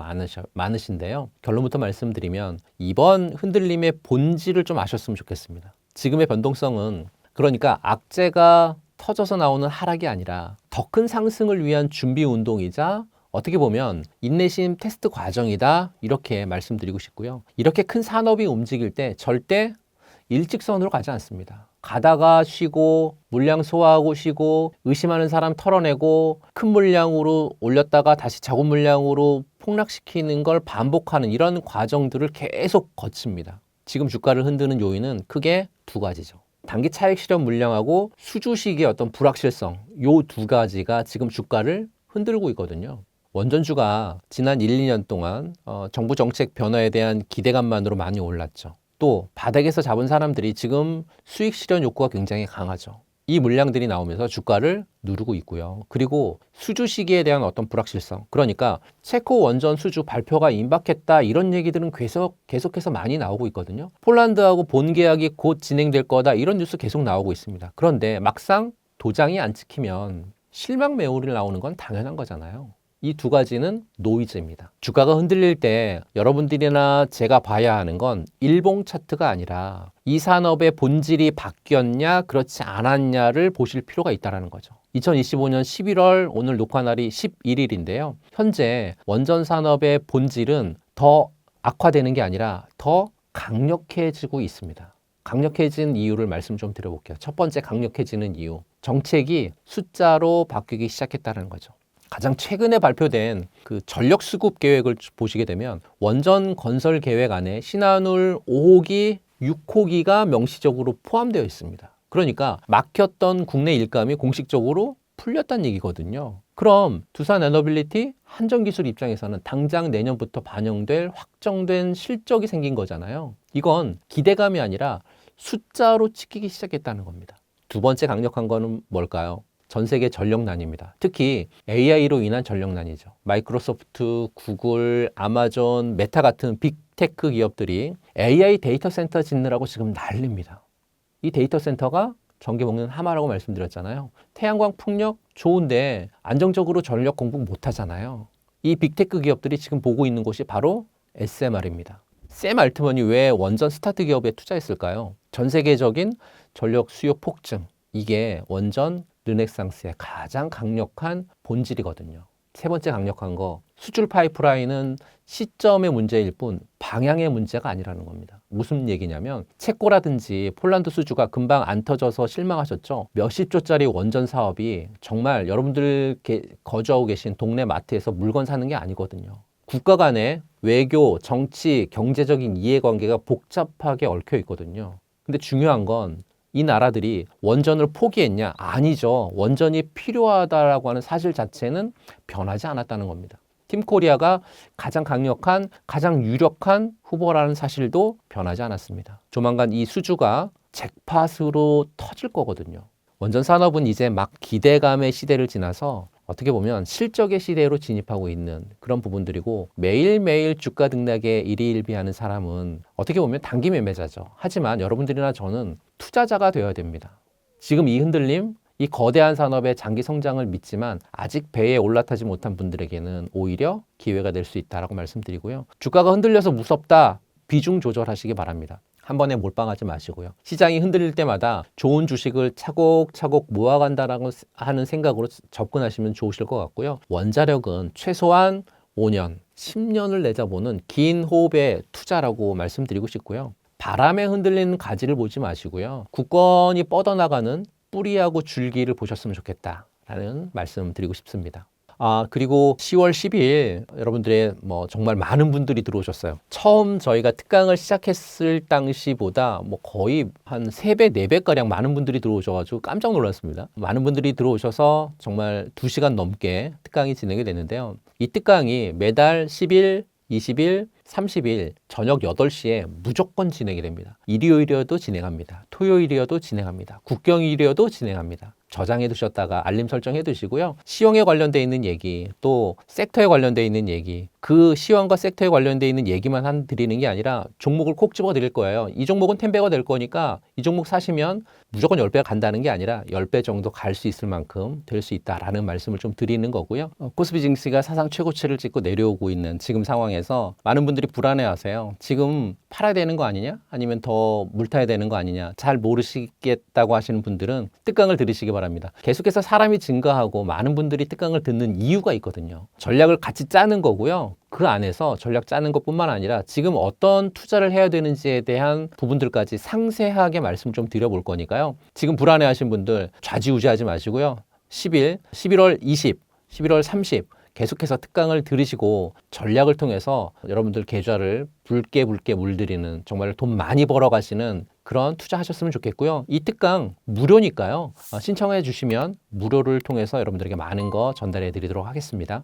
많으신데요. 결론부터 말씀드리면 이번 흔들림의 본질을 좀 아셨으면 좋겠습니다. 지금의 변동성은 그러니까 악재가 터져서 나오는 하락이 아니라 더 큰 상승을 위한 준비 운동이자 어떻게 보면 인내심 테스트 과정이다 이렇게 말씀드리고 싶고요. 이렇게 큰 산업이 움직일 때 절대 일직선으로 가지 않습니다. 가다가 쉬고 물량 소화하고 쉬고 의심하는 사람 털어내고 큰 물량으로 올렸다가 다시 작은 물량으로 폭락시키는 걸 반복하는 이런 과정들을 계속 거칩니다. 지금 주가를 흔드는 요인은 크게 두 가지죠. 단기 차익 실현 물량하고 수주식의 어떤 불확실성, 요 두 가지가 지금 주가를 흔들고 있거든요. 원전주가 지난 1, 2년 동안 정부 정책 변화에 대한 기대감만으로 많이 올랐죠. 또 바닥에서 잡은 사람들이 지금 수익 실현 욕구가 굉장히 강하죠. 이 물량들이 나오면서 주가를 누르고 있고요. 그리고 수주 시기에 대한 어떤 불확실성, 그러니까 체코 원전 수주 발표가 임박했다 이런 얘기들은 계속해서 많이 나오고 있거든요. 폴란드하고 본계약이 곧 진행될 거다 이런 뉴스 계속 나오고 있습니다. 그런데 막상 도장이 안 찍히면 실망 매물이 나오는 건 당연한 거잖아요. 이 두 가지는 노이즈입니다. 주가가 흔들릴 때 여러분들이나 제가 봐야 하는 건 일봉 차트가 아니라 이 산업의 본질이 바뀌었냐 그렇지 않았냐를 보실 필요가 있다는 거죠. 2025년 11월 오늘 녹화 날이 11일인데요. 현재 원전 산업의 본질은 더 악화되는 게 아니라 더 강력해지고 있습니다. 강력해진 이유를 말씀 좀 드려볼게요. 첫 번째 강력해지는 이유. 정책이 숫자로 바뀌기 시작했다는 거죠. 가장 최근에 발표된 그 전력 수급 계획을 보시게 되면 원전 건설 계획 안에 신한울 5호기, 6호기가 명시적으로 포함되어 있습니다. 그러니까 막혔던 국내 일감이 공식적으로 풀렸다는 얘기거든요. 그럼 두산 에너빌리티 한전기술 입장에서는 당장 내년부터 반영될 확정된 실적이 생긴 거잖아요. 이건 기대감이 아니라 숫자로 찍히기 시작했다는 겁니다. 두 번째 강력한 거는 뭘까요? 전 세계 전력난입니다. 특히 AI로 인한 전력난이죠. 마이크로소프트, 구글, 아마존, 메타 같은 빅테크 기업들이 AI 데이터 센터 짓느라고 지금 난립니다. 이 데이터 센터가 전기 먹는 하마라고 말씀드렸잖아요. 태양광 풍력 좋은데 안정적으로 전력 공급 못 하잖아요. 이 빅테크 기업들이 지금 보고 있는 곳이 바로 SMR입니다. 샘 알트먼이 왜 원전 스타트 기업에 투자했을까요? 전 세계적인 전력 수요 폭증, 이게 원전 르네상스의 가장 강력한 본질이거든요. 세 번째 강력한 거, 수출 파이프라인은 시점의 문제일 뿐 방향의 문제가 아니라는 겁니다. 무슨 얘기냐면 체코라든지 폴란드 수주가 금방 안 터져서 실망하셨죠. 몇십 조짜리 원전 사업이 정말 여러분들 거주하고 계신 동네 마트에서 물건 사는 게 아니거든요. 국가 간의 외교, 정치, 경제적인 이해관계가 복잡하게 얽혀 있거든요. 근데 중요한 건 이 나라들이 원전을 포기했냐? 아니죠. 원전이 필요하다라고 하는 사실 자체는 변하지 않았다는 겁니다. 팀코리아가 가장 강력한, 가장 유력한 후보라는 사실도 변하지 않았습니다. 조만간 이 수주가 잭팟으로 터질 거거든요. 원전 산업은 이제 막 기대감의 시대를 지나서 어떻게 보면 실적의 시대로 진입하고 있는 그런 부분들이고, 매일매일 주가 등락에 일희일비하는 사람은 어떻게 보면 단기 매매자죠. 하지만 여러분들이나 저는 투자자가 되어야 됩니다. 지금 이 흔들림, 이 거대한 산업의 장기 성장을 믿지만 아직 배에 올라타지 못한 분들에게는 오히려 기회가 될 수 있다라고 말씀드리고요. 주가가 흔들려서 무섭다, 비중 조절하시기 바랍니다. 한 번에 몰빵하지 마시고요. 시장이 흔들릴 때마다 좋은 주식을 차곡차곡 모아간다라고 하는 생각으로 접근하시면 좋으실 것 같고요. 원자력은 최소한 5년, 10년을 내다보는 긴 호흡의 투자라고 말씀드리고 싶고요. 바람에 흔들리는 가지를 보지 마시고요. 굳건히 뻗어나가는 뿌리하고 줄기를 보셨으면 좋겠다라는 말씀 드리고 싶습니다. 그리고 10월 12일 여러분들의 정말 많은 분들이 들어오셨어요. 처음 저희가 특강을 시작했을 당시보다 거의 한 3배, 4배가량 많은 분들이 들어오셔가지고 깜짝 놀랐습니다. 많은 분들이 들어오셔서 정말 2시간 넘게 특강이 진행이 됐는데요. 이 특강이 매달 10일, 20일, 30일 저녁 8시에 무조건 진행이 됩니다. 일요일이어도 진행합니다. 토요일이어도 진행합니다. 국경일이어도 진행합니다. 저장해 두셨다가 알림 설정해 두시고요. 시황에 관련돼 있는 얘기, 또 섹터에 관련돼 있는 얘기, 그 시황과 섹터에 관련돼 있는 얘기만 드리는 게 아니라 종목을 콕 집어 드릴 거예요. 이 종목은 10배가 될 거니까 이 종목 사시면 무조건 10배가 간다는 게 아니라 10배 정도 갈 수 있을 만큼 될 수 있다라는 말씀을 좀 드리는 거고요. 코스피 증시가 사상 최고치를 찍고 내려오고 있는 지금 상황에서 많은 분들이 불안해하세요. 지금 팔아야 되는 거 아니냐? 아니면 더 물타야 되는 거 아니냐? 잘 모르시겠다고 하시는 분들은 특강을 들으시기 바랍니다. 계속해서 사람이 증가하고 많은 분들이 특강을 듣는 이유가 있거든요. 전략을 같이 짜는 거고요. 그 안에서 전략 짜는 것뿐만 아니라 지금 어떤 투자를 해야 되는지에 대한 부분들까지 상세하게 말씀 좀 드려볼 거니까요. 지금 불안해하신 분들 좌지우지하지 마시고요. 10일, 11월 20, 11월 30 계속해서 특강을 들으시고 전략을 통해서 여러분들 계좌를 붉게 물들이는 정말 돈 많이 벌어 가시는 그런 투자하셨으면 좋겠고요. 이 특강 무료니까요. 신청해 주시면 무료를 통해서 여러분들에게 많은 거 전달해 드리도록 하겠습니다.